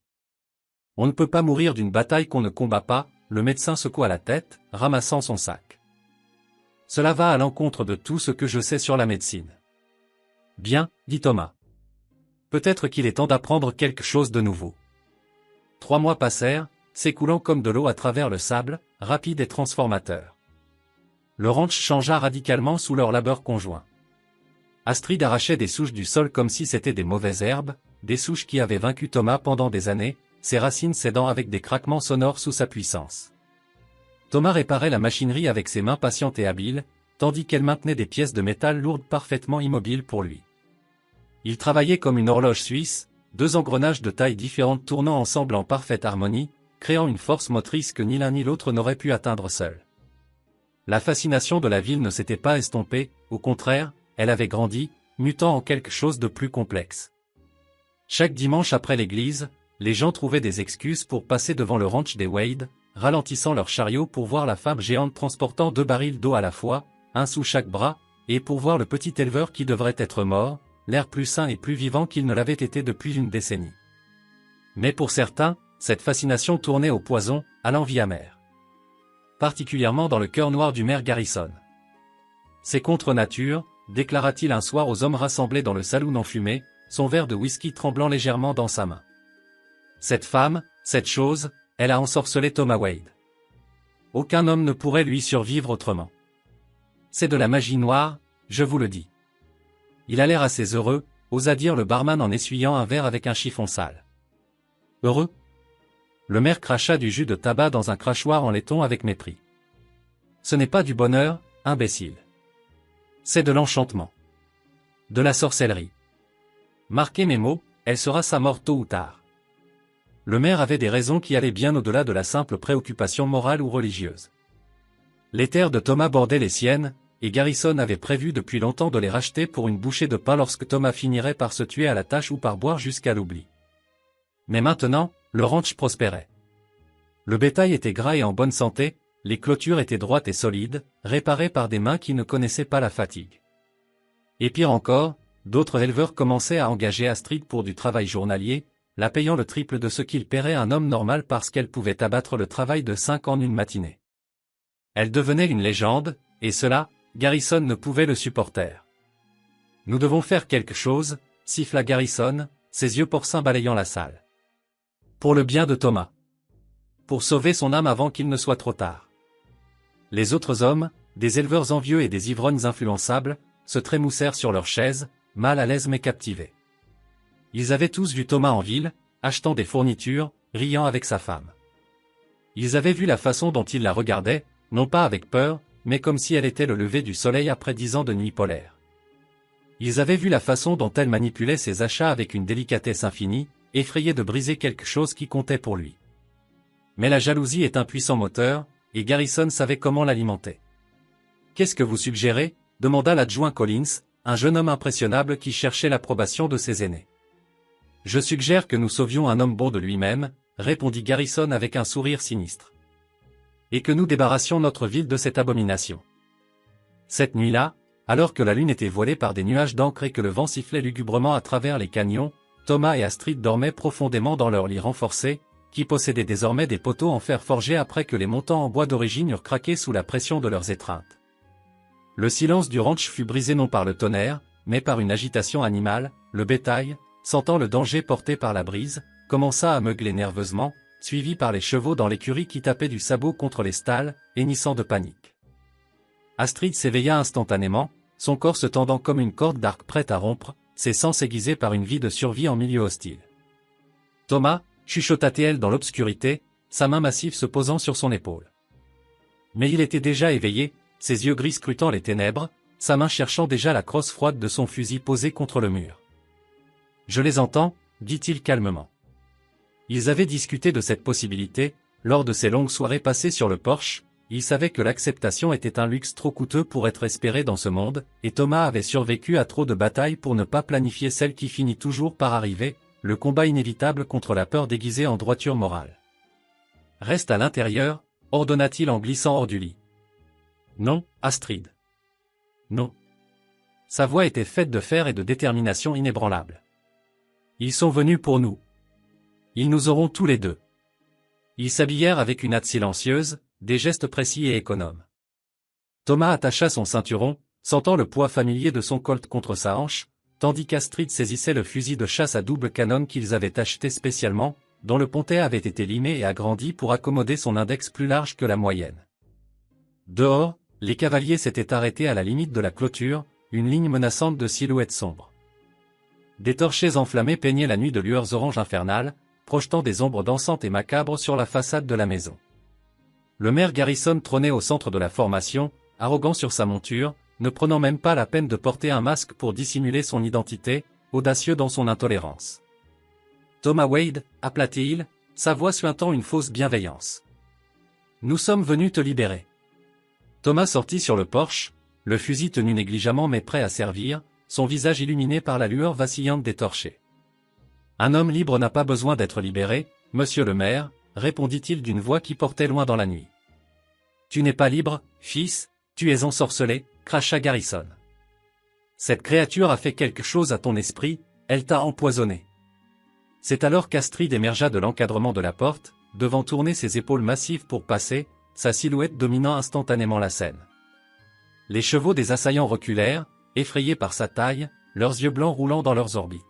On ne peut pas mourir d'une bataille qu'on ne combat pas, le médecin secoua la tête, ramassant son sac. Cela va à l'encontre de tout ce que je sais sur la médecine. Bien, dit Thomas. Peut-être qu'il est temps d'apprendre quelque chose de nouveau. 3 mois passèrent, s'écoulant comme de l'eau à travers le sable, rapide et transformateur. Le ranch changea radicalement sous leur labeur conjoint. Astrid arrachait des souches du sol comme si c'était des mauvaises herbes, des souches qui avaient vaincu Thomas pendant des années, ses racines cédant avec des craquements sonores sous sa puissance. Thomas réparait la machinerie avec ses mains patientes et habiles, tandis qu'elle maintenait des pièces de métal lourdes parfaitement immobiles pour lui. Il travaillait comme une horloge suisse, 2 engrenages de tailles différentes tournant ensemble en parfaite harmonie, créant une force motrice que ni l'un ni l'autre n'aurait pu atteindre seul. La fascination de la ville ne s'était pas estompée, au contraire, elle avait grandi, mutant en quelque chose de plus complexe. Chaque dimanche après l'église, les gens trouvaient des excuses pour passer devant le ranch des Wade, ralentissant leur chariot pour voir la femme géante transportant 2 barils d'eau à la fois, un sous chaque bras, et pour voir le petit éleveur qui devrait être mort, l'air plus sain et plus vivant qu'il ne l'avait été depuis une décennie. Mais pour certains, cette fascination tournait au poison, à l'envie amère. Particulièrement dans le cœur noir du maire Garrison. C'est contre nature, déclara-t-il un soir aux hommes rassemblés dans le saloon enfumé, son verre de whisky tremblant légèrement dans sa main. Cette femme, cette chose, elle a ensorcelé Thomas Wade. Aucun homme ne pourrait lui survivre autrement. C'est de la magie noire, je vous le dis. Il a l'air assez heureux, osa dire le barman en essuyant un verre avec un chiffon sale. Heureux? Le maire cracha du jus de tabac dans un crachoir en laiton avec mépris. Ce n'est pas du bonheur, imbécile. C'est de l'enchantement. De la sorcellerie. Marquez mes mots, elle sera sa mort tôt ou tard. Le maire avait des raisons qui allaient bien au-delà de la simple préoccupation morale ou religieuse. Les terres de Thomas bordaient les siennes, et Garrison avait prévu depuis longtemps de les racheter pour une bouchée de pain lorsque Thomas finirait par se tuer à la tâche ou par boire jusqu'à l'oubli. Mais maintenant, le ranch prospérait. Le bétail était gras et en bonne santé, les clôtures étaient droites et solides, réparées par des mains qui ne connaissaient pas la fatigue. Et pire encore, d'autres éleveurs commençaient à engager Astrid pour du travail journalier, la payant le triple de ce qu'il paierait un homme normal parce qu'elle pouvait abattre le travail de 5 en une matinée. Elle devenait une légende, et cela, Garrison ne pouvait le supporter. Nous devons faire quelque chose, siffla Garrison, ses yeux porcins balayant la salle. Pour le bien de Thomas. Pour sauver son âme avant qu'il ne soit trop tard. Les autres hommes, des éleveurs envieux et des ivrognes influençables, se trémoussèrent sur leurs chaises, mal à l'aise mais captivés. Ils avaient tous vu Thomas en ville, achetant des fournitures, riant avec sa femme. Ils avaient vu la façon dont il la regardait, non pas avec peur, mais comme si elle était le lever du soleil après 10 ans de nuit polaire. Ils avaient vu la façon dont elle manipulait ses achats avec une délicatesse infinie, effrayée de briser quelque chose qui comptait pour lui. Mais la jalousie est un puissant moteur, et Garrison savait comment l'alimenter. « Qu'est-ce que vous suggérez » demanda l'adjoint Collins, un jeune homme impressionnable qui cherchait l'approbation de ses aînés. « Je suggère que nous sauvions un homme bon de lui-même, » répondit Garrison avec un sourire sinistre. « Et que nous débarrassions notre ville de cette abomination. » Cette nuit-là, alors que la lune était voilée par des nuages d'encre et que le vent sifflait lugubrement à travers les canyons, Thomas et Astrid dormaient profondément dans leur lit renforcé, qui possédait désormais des poteaux en fer forgé après que les montants en bois d'origine eurent craqué sous la pression de leurs étreintes. Le silence du ranch fut brisé non par le tonnerre, mais par une agitation animale. Le bétail, sentant le danger porté par la brise, commença à meugler nerveusement, suivi par les chevaux dans l'écurie qui tapaient du sabot contre les stalles, hennissant de panique. Astrid s'éveilla instantanément, son corps se tendant comme une corde d'arc prête à rompre, ses sens aiguisés par une vie de survie en milieu hostile. Thomas, chuchota-t-elle dans l'obscurité, sa main massive se posant sur son épaule. Mais il était déjà éveillé, ses yeux gris scrutant les ténèbres, sa main cherchant déjà la crosse froide de son fusil posé contre le mur. « Je les entends », dit-il calmement. Ils avaient discuté de cette possibilité, lors de ces longues soirées passées sur le porche. Il savait que l'acceptation était un luxe trop coûteux pour être espéré dans ce monde, et Thomas avait survécu à trop de batailles pour ne pas planifier celle qui finit toujours par arriver, le combat inévitable contre la peur déguisée en droiture morale. « Reste à l'intérieur », ordonna-t-il en glissant hors du lit. « Non, Astrid. Non. » Sa voix était faite de fer et de détermination inébranlable. « Ils sont venus pour nous. Ils nous auront tous les deux. » Ils s'habillèrent avec une hâte silencieuse, des gestes précis et économes. Thomas attacha son ceinturon, sentant le poids familier de son colt contre sa hanche, tandis qu'Astrid saisissait le fusil de chasse à double canon qu'ils avaient acheté spécialement, dont le pontet avait été limé et agrandi pour accommoder son index plus large que la moyenne. Dehors, les cavaliers s'étaient arrêtés à la limite de la clôture, une ligne menaçante de silhouettes sombres. Des torchers enflammés peignaient la nuit de lueurs orange infernales, projetant des ombres dansantes et macabres sur la façade de la maison. Le maire Garrison trônait au centre de la formation, arrogant sur sa monture, ne prenant même pas la peine de porter un masque pour dissimuler son identité, audacieux dans son intolérance. « Thomas Wade » appela-t-il, sa voix suintant une fausse bienveillance. « Nous sommes venus te libérer. » Thomas sortit sur le porche, le fusil tenu négligemment mais prêt à servir, son visage illuminé par la lueur vacillante des torchers. « Un homme libre n'a pas besoin d'être libéré, monsieur le maire, » répondit-il d'une voix qui portait loin dans la nuit. « Tu n'es pas libre, fils, tu es ensorcelé, » cracha Garrison. « Cette créature a fait quelque chose à ton esprit, elle t'a empoisonné. » C'est alors qu'Astrid émergea de l'encadrement de la porte, devant tourner ses épaules massives pour passer, sa silhouette dominant instantanément la scène. Les chevaux des assaillants reculèrent, effrayés par sa taille, leurs yeux blancs roulant dans leurs orbites.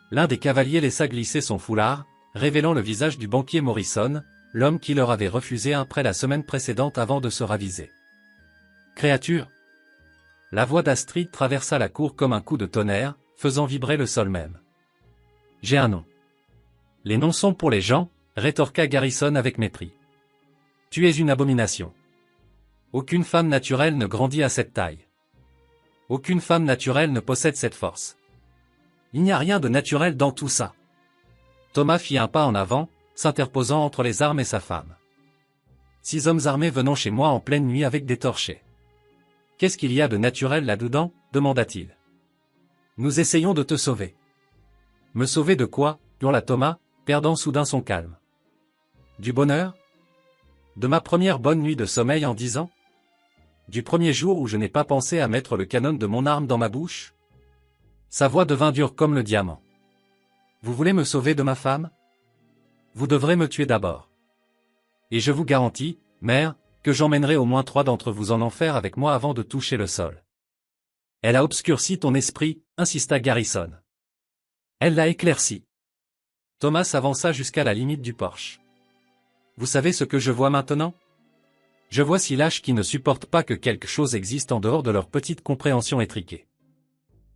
L'un des cavaliers laissa glisser son foulard, révélant le visage du banquier Morrison, l'homme qui leur avait refusé un prêt la semaine précédente avant de se raviser. « Créature !» La voix d'Astrid traversa la cour comme un coup de tonnerre, faisant vibrer le sol même. « J'ai un nom. »« Les noms sont pour les gens, » rétorqua Garrison avec mépris. « Tu es une abomination. Aucune femme naturelle ne grandit à cette taille. Aucune femme naturelle ne possède cette force. Il n'y a rien de naturel dans tout ça. » Thomas fit un pas en avant, s'interposant entre les armes et sa femme. « 6 hommes armés venant chez moi en pleine nuit avec des torchers. Qu'est-ce qu'il y a de naturel là-dedans » demanda-t-il. « Nous essayons de te sauver. »« Me sauver de quoi » hurla Thomas, perdant soudain son calme. « Du bonheur ? De ma première bonne nuit de sommeil en 10 ans ? Du premier jour où je n'ai pas pensé à mettre le canon de mon arme dans ma bouche ?» Sa voix devint dure comme le diamant. « Vous voulez me sauver de ma femme ? Vous devrez me tuer d'abord. Et je vous garantis, mère, que j'emmènerai au moins 3 d'entre vous en enfer avec moi avant de toucher le sol. » « Elle a obscurci ton esprit, » insista Garrison. « Elle l'a éclairci. » Thomas s'avança jusqu'à la limite du porche. « Vous savez ce que je vois maintenant ? Je vois 6 lâches qui ne supportent pas que quelque chose existe en dehors de leur petite compréhension étriquée.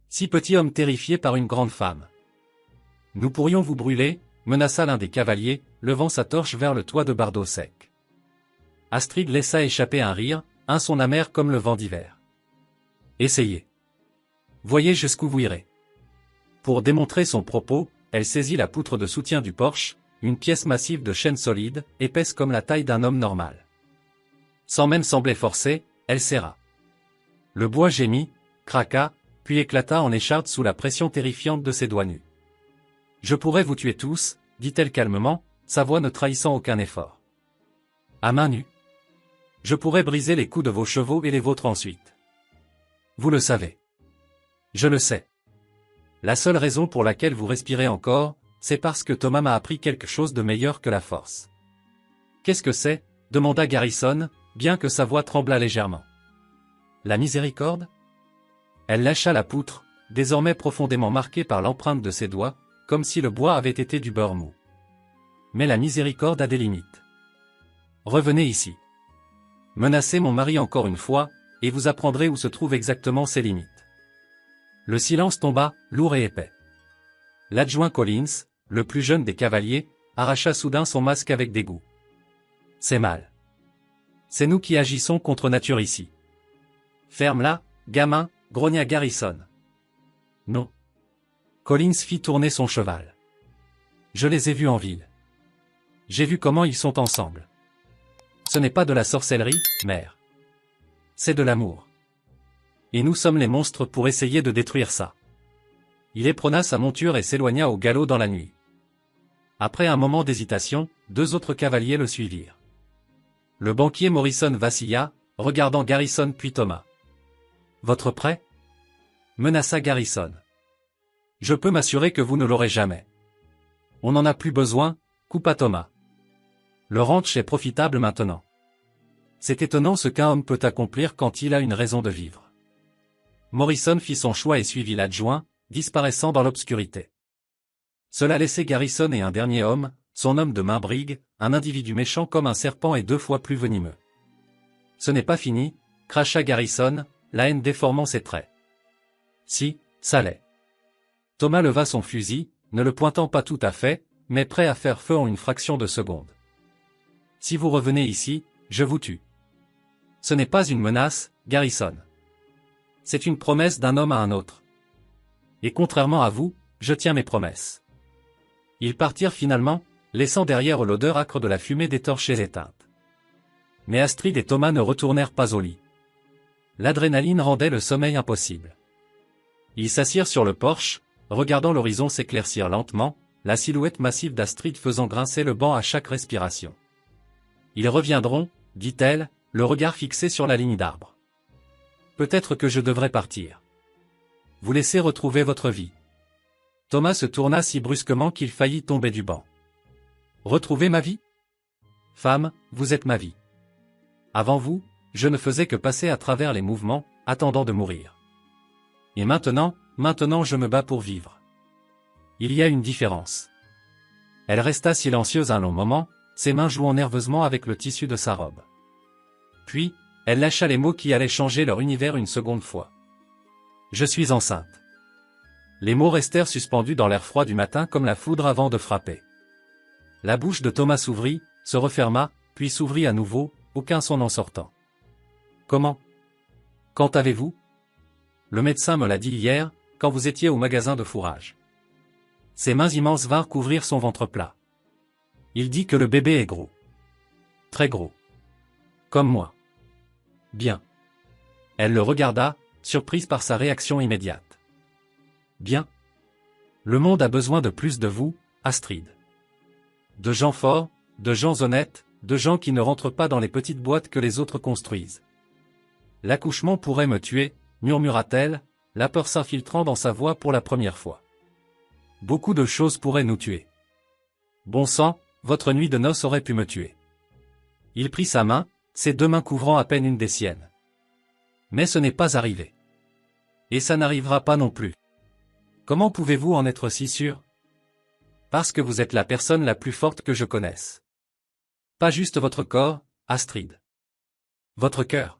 6 petits hommes terrifiés par une grande femme. Nous pourrions vous brûler, menaça l'un des cavaliers, levant sa torche vers le toit de bardeaux sec. Astrid laissa échapper un rire, un son amer comme le vent d'hiver. Essayez. Voyez jusqu'où vous irez. Pour démontrer son propos, elle saisit la poutre de soutien du porche, une pièce massive de chêne solide, épaisse comme la taille d'un homme normal. Sans même sembler forcée, elle serra. Le bois gémit, craqua, puis éclata en écharde sous la pression terrifiante de ses doigts nus. « Je pourrais vous tuer tous, » dit-elle calmement, sa voix ne trahissant aucun effort. « À main nue. Je pourrais briser les coups de vos chevaux et les vôtres ensuite. Vous le savez. Je le sais. La seule raison pour laquelle vous respirez encore, c'est parce que Thomas m'a appris quelque chose de meilleur que la force. »« Qu'est-ce que c'est » demanda Garrison, bien que sa voix tremblât légèrement. « La miséricorde ?» Elle lâcha la poutre, désormais profondément marquée par l'empreinte de ses doigts, comme si le bois avait été du beurre mou. Mais la miséricorde a des limites. Revenez ici. Menacer mon mari encore une fois, et vous apprendrez où se trouvent exactement ses limites. Le silence tomba, lourd et épais. L'adjoint Collins, le plus jeune des cavaliers, arracha soudain son masque avec dégoût. C'est mal. C'est nous qui agissons contre nature ici. Ferme-la, gamin, grogna Garrison. Non. Collins fit tourner son cheval. Je les ai vus en ville. J'ai vu comment ils sont ensemble. Ce n'est pas de la sorcellerie, mère. C'est de l'amour. Et nous sommes les monstres pour essayer de détruire ça. Il éperonna sa monture et s'éloigna au galop dans la nuit. Après un moment d'hésitation, 2 autres cavaliers le suivirent. Le banquier Morrison vacilla, regardant Garrison puis Thomas. « Votre prêt » menaça Garrison. « Je peux m'assurer que vous ne l'aurez jamais. »« On n'en a plus besoin » coupa Thomas. « Le ranch est profitable maintenant. C'est étonnant ce qu'un homme peut accomplir quand il a une raison de vivre. » Morrison fit son choix et suivit l'adjoint, disparaissant dans l'obscurité. Cela laissait Garrison et un dernier homme, son homme de main brigue, un individu méchant comme un serpent et 2 fois plus venimeux. « Ce n'est pas fini » cracha Garrison, la haine déformant ses traits. « Si, ça l'est. » Thomas leva son fusil, ne le pointant pas tout à fait, mais prêt à faire feu en une fraction de seconde. « Si vous revenez ici, je vous tue. » Ce n'est pas une menace, Garrison. C'est une promesse d'un homme à un autre. Et contrairement à vous, je tiens mes promesses. Ils partirent finalement, laissant derrière eux l'odeur âcre de la fumée des torches éteintes. Mais Astrid et Thomas ne retournèrent pas au lit. L'adrénaline rendait le sommeil impossible. Ils s'assirent sur le porche, regardant l'horizon s'éclaircir lentement, la silhouette massive d'Astrid faisant grincer le banc à chaque respiration. « Ils reviendront, dit-elle, le regard fixé sur la ligne d'arbres. Peut-être que je devrais partir. Vous laissez retrouver votre vie. » Thomas se tourna si brusquement qu'il faillit tomber du banc. « Retrouver ma vie ? Femme, vous êtes ma vie. Avant vous, je ne faisais que passer à travers les mouvements, attendant de mourir. Et maintenant je me bats pour vivre. Il y a une différence. » Elle resta silencieuse un long moment, ses mains jouant nerveusement avec le tissu de sa robe. Puis, elle lâcha les mots qui allaient changer leur univers une seconde fois. « Je suis enceinte. » Les mots restèrent suspendus dans l'air froid du matin comme la foudre avant de frapper. La bouche de Thomas s'ouvrit, se referma, puis s'ouvrit à nouveau, aucun son en sortant. « Comment ? Quand avez-vous ? Le médecin me l'a dit hier, quand vous étiez au magasin de fourrage. » Ses mains immenses vinrent couvrir son ventre plat. « Il dit que le bébé est gros. Très gros. Comme moi. » « Bien. » Elle le regarda, surprise par sa réaction immédiate. « Bien. Le monde a besoin de plus de vous, Astrid. De gens forts, de gens honnêtes, de gens qui ne rentrent pas dans les petites boîtes que les autres construisent. L'accouchement pourrait me tuer, murmura-t-elle, la peur s'infiltrant dans sa voix pour la première fois. Beaucoup de choses pourraient nous tuer. Bon sang, votre nuit de noces aurait pu me tuer. Il prit sa main, ses 2 mains couvrant à peine une des siennes. Mais ce n'est pas arrivé. Et ça n'arrivera pas non plus. Comment pouvez-vous en être si sûr ? Parce que vous êtes la personne la plus forte que je connaisse. Pas juste votre corps, Astrid. Votre cœur.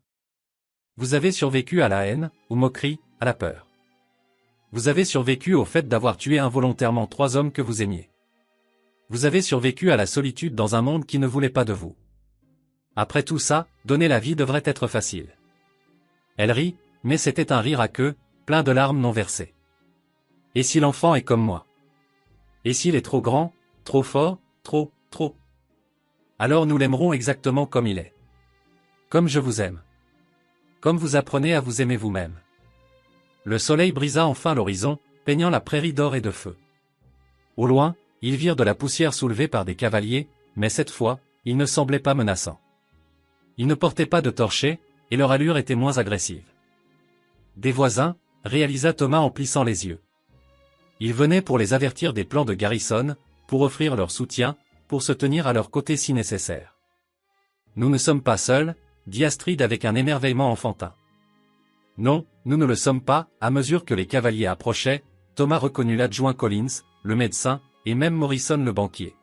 Vous avez survécu à la haine, aux moqueries, à la peur. Vous avez survécu au fait d'avoir tué involontairement 3 hommes que vous aimiez. Vous avez survécu à la solitude dans un monde qui ne voulait pas de vous. Après tout ça, donner la vie devrait être facile. Elle rit, mais c'était un rire à queue, plein de larmes non versées. Et si l'enfant est comme moi ? Et s'il est trop grand, trop fort, trop. Alors nous l'aimerons exactement comme il est. Comme je vous aime. Comme vous apprenez à vous aimer vous-même. Le soleil brisa enfin l'horizon, peignant la prairie d'or et de feu. Au loin, ils virent de la poussière soulevée par des cavaliers, mais cette fois, ils ne semblaient pas menaçants. Ils ne portaient pas de torchets, et leur allure était moins agressive. Des voisins, réalisa Thomas en plissant les yeux. Ils venaient pour les avertir des plans de Garrison, pour offrir leur soutien, pour se tenir à leur côté si nécessaire. Nous ne sommes pas seuls, dit Astrid avec un émerveillement enfantin. Non, nous ne le sommes pas. À mesure que les cavaliers approchaient, Thomas reconnut l'adjoint Collins, le médecin, et même Morrison le banquier.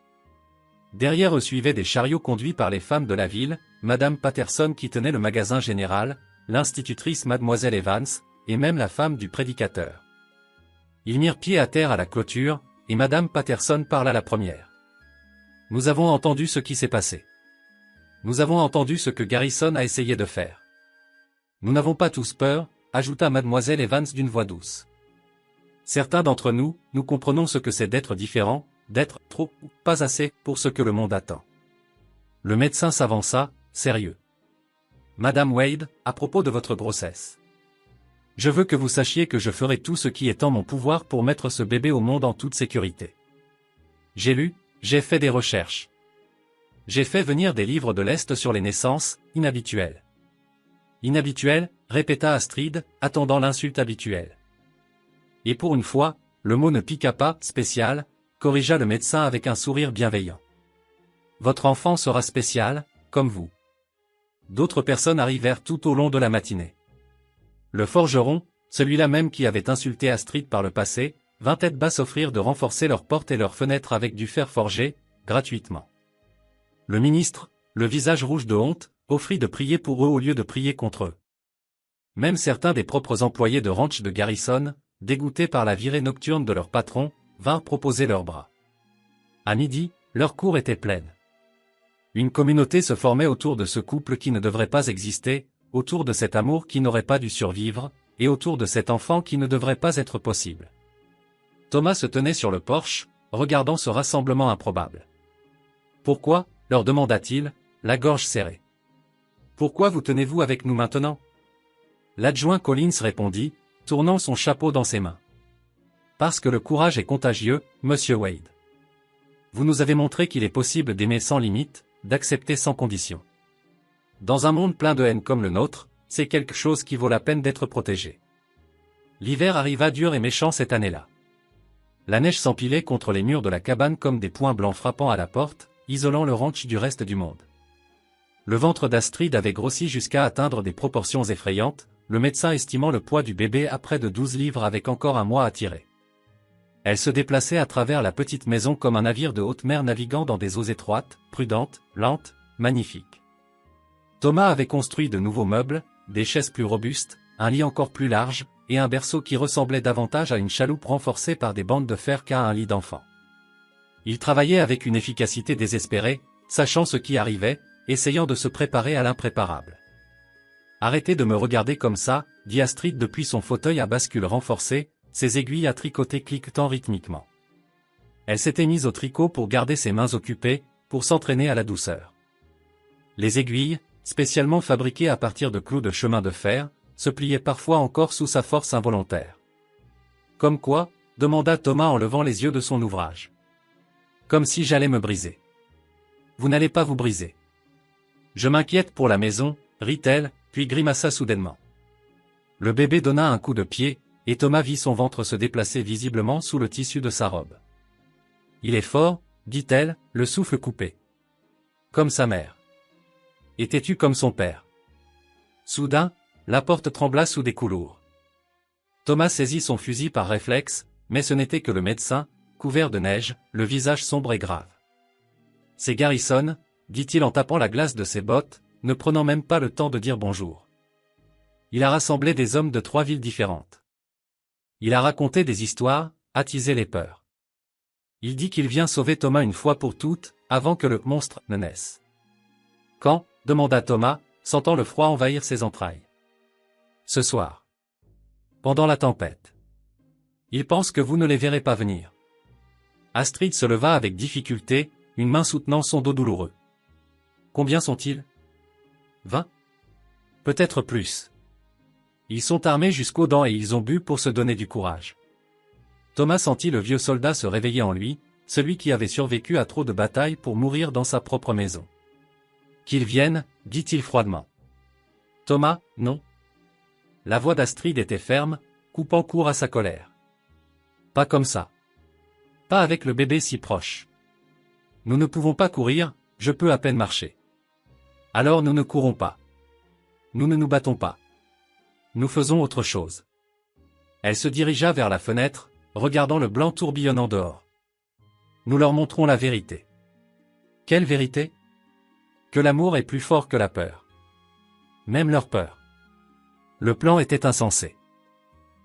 Derrière eux suivaient des chariots conduits par les femmes de la ville, Madame Patterson qui tenait le magasin général, l'institutrice Mademoiselle Evans, et même la femme du prédicateur. Ils mirent pied à terre à la clôture, et Madame Patterson parla la première. « Nous avons entendu ce qui s'est passé. Nous avons entendu ce que Garrison a essayé de faire. Nous n'avons pas tous peur, ajouta Mademoiselle Evans d'une voix douce. Certains d'entre nous, nous comprenons ce que c'est d'être différent, d'être trop ou pas assez pour ce que le monde attend. » Le médecin s'avança, sérieux. « Madame Wade, à propos de votre grossesse. Je veux que vous sachiez que je ferai tout ce qui est en mon pouvoir pour mettre ce bébé au monde en toute sécurité. J'ai lu, j'ai fait des recherches. J'ai fait venir des livres de l'Est sur les naissances, inhabituelles. » Inhabituelles, répéta Astrid, attendant l'insulte habituelle. Et pour une fois, le mot ne piqua pas, spécial, corrigea le médecin avec un sourire bienveillant. Votre enfant sera spécial, comme vous. D'autres personnes arrivèrent tout au long de la matinée. Le forgeron, celui-là même qui avait insulté Astrid par le passé, vint tête basse offrir de renforcer leurs portes et leurs fenêtres avec du fer forgé, gratuitement. Le ministre, le visage rouge de honte, offrit de prier pour eux au lieu de prier contre eux. Même certains des propres employés de ranch de Garrison, dégoûtés par la virée nocturne de leur patron, vinrent proposer leurs bras. À midi, leur cour était pleine. Une communauté se formait autour de ce couple qui ne devrait pas exister, autour de cet amour qui n'aurait pas dû survivre, et autour de cet enfant qui ne devrait pas être possible. Thomas se tenait sur le porche, regardant ce rassemblement improbable. « Pourquoi » leur demanda-t-il, la gorge serrée. « Pourquoi vous tenez-vous avec nous maintenant » L'adjoint Collins répondit, tournant son chapeau dans ses mains. « Parce que le courage est contagieux, Monsieur Wade. Vous nous avez montré qu'il est possible d'aimer sans limite, d'accepter sans condition. Dans un monde plein de haine comme le nôtre, c'est quelque chose qui vaut la peine d'être protégé. » L'hiver arriva dur et méchant cette année-là. La neige s'empilait contre les murs de la cabane comme des points blancs frappant à la porte, isolant le ranch du reste du monde. Le ventre d'Astrid avait grossi jusqu'à atteindre des proportions effrayantes, le médecin estimant le poids du bébé à près de 12 livres avec encore un mois à tirer. Elle se déplaçait à travers la petite maison comme un navire de haute mer naviguant dans des eaux étroites, prudentes, lentes, magnifiques. Thomas avait construit de nouveaux meubles, des chaises plus robustes, un lit encore plus large, et un berceau qui ressemblait davantage à une chaloupe renforcée par des bandes de fer qu'à un lit d'enfant. Il travaillait avec une efficacité désespérée, sachant ce qui arrivait, essayant de se préparer à l'impréparable. « Arrêtez de me regarder comme ça, » dit Astrid depuis son fauteuil à bascule renforcée, ses aiguilles à tricoter cliquetant rythmiquement. Elle s'était mise au tricot pour garder ses mains occupées, pour s'entraîner à la douceur. Les aiguilles, spécialement fabriquées à partir de clous de chemin de fer, se pliaient parfois encore sous sa force involontaire. « Comme quoi » demanda Thomas en levant les yeux de son ouvrage. « Comme si j'allais me briser. »« Vous n'allez pas vous briser. »« Je m'inquiète pour la maison, » rit-elle, puis grimaça soudainement. Le bébé donna un coup de pied, et Thomas vit son ventre se déplacer visiblement sous le tissu de sa robe. « Il est fort, » dit-elle, le souffle coupé. « Comme sa mère. »« Et têtu comme son père. » Soudain, la porte trembla sous des coups lourds. Thomas saisit son fusil par réflexe, mais ce n'était que le médecin, couvert de neige, le visage sombre et grave. « C'est Garrison, » dit-il en tapant la glace de ses bottes, ne prenant même pas le temps de dire bonjour. Il a rassemblé des hommes de 3 villes différentes. Il a raconté des histoires, attisé les peurs. Il dit qu'il vient sauver Thomas une fois pour toutes, avant que le monstre ne naisse. « Quand » demanda Thomas, sentant le froid envahir ses entrailles. « Ce soir. Pendant la tempête. Ils pensent que vous ne les verrez pas venir. » Astrid se leva avec difficulté, une main soutenant son dos douloureux. « Combien sont-ils ? 20 ? Peut-être plus. Ils sont armés jusqu'aux dents et ils ont bu pour se donner du courage. » Thomas sentit le vieux soldat se réveiller en lui, celui qui avait survécu à trop de batailles pour mourir dans sa propre maison. « Qu'ils viennent, » dit-il froidement. « Thomas, non. » La voix d'Astrid était ferme, coupant court à sa colère. « Pas comme ça. Pas avec le bébé si proche. Nous ne pouvons pas courir, je peux à peine marcher. Alors nous ne courons pas. Nous ne nous battons pas. Nous faisons autre chose. » Elle se dirigea vers la fenêtre, regardant le blanc tourbillonnant dehors. « Nous leur montrons la vérité. » « Quelle vérité ? Que l'amour est plus fort que la peur. Même leur peur. Le plan était insensé.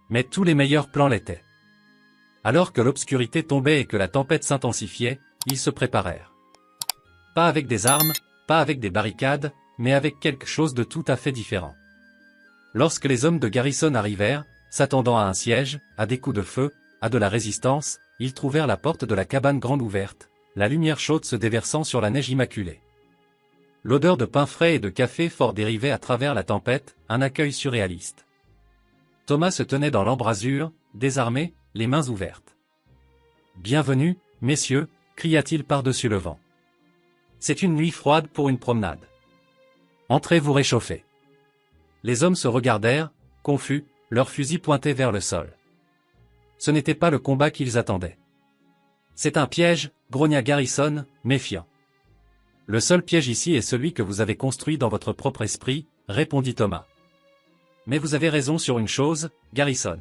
Mais tous les meilleurs plans l'étaient. Alors que l'obscurité tombait et que la tempête s'intensifiait, ils se préparèrent. Pas avec des armes, pas avec des barricades, mais avec quelque chose de tout à fait différent. Lorsque les hommes de Garrison arrivèrent, s'attendant à un siège, à des coups de feu, à de la résistance, ils trouvèrent la porte de la cabane grande ouverte, la lumière chaude se déversant sur la neige immaculée. L'odeur de pain frais et de café fort dérivait à travers la tempête, un accueil surréaliste. Thomas se tenait dans l'embrasure, désarmé, les mains ouvertes. « Bienvenue, messieurs », cria-t-il par-dessus le vent. « C'est une nuit froide pour une promenade. Entrez vous réchauffer. » Les hommes se regardèrent, confus, leurs fusils pointés vers le sol. Ce n'était pas le combat qu'ils attendaient. « C'est un piège », grogna Garrison, méfiant. « Le seul piège ici est celui que vous avez construit dans votre propre esprit, » répondit Thomas. « Mais vous avez raison sur une chose, Garrison.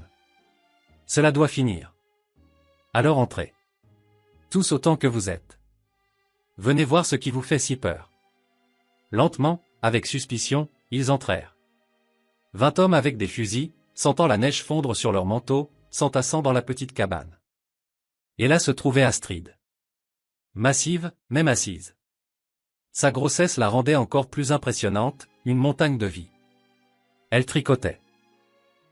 Cela doit finir. Alors entrez. Tous autant que vous êtes. Venez voir ce qui vous fait si peur. » Lentement, avec suspicion, ils entrèrent. 20 hommes avec des fusils, sentant la neige fondre sur leurs manteaux, s'entassant dans la petite cabane. Et là se trouvait Astrid. Massive, même assise. Sa grossesse la rendait encore plus impressionnante, une montagne de vie. Elle tricotait.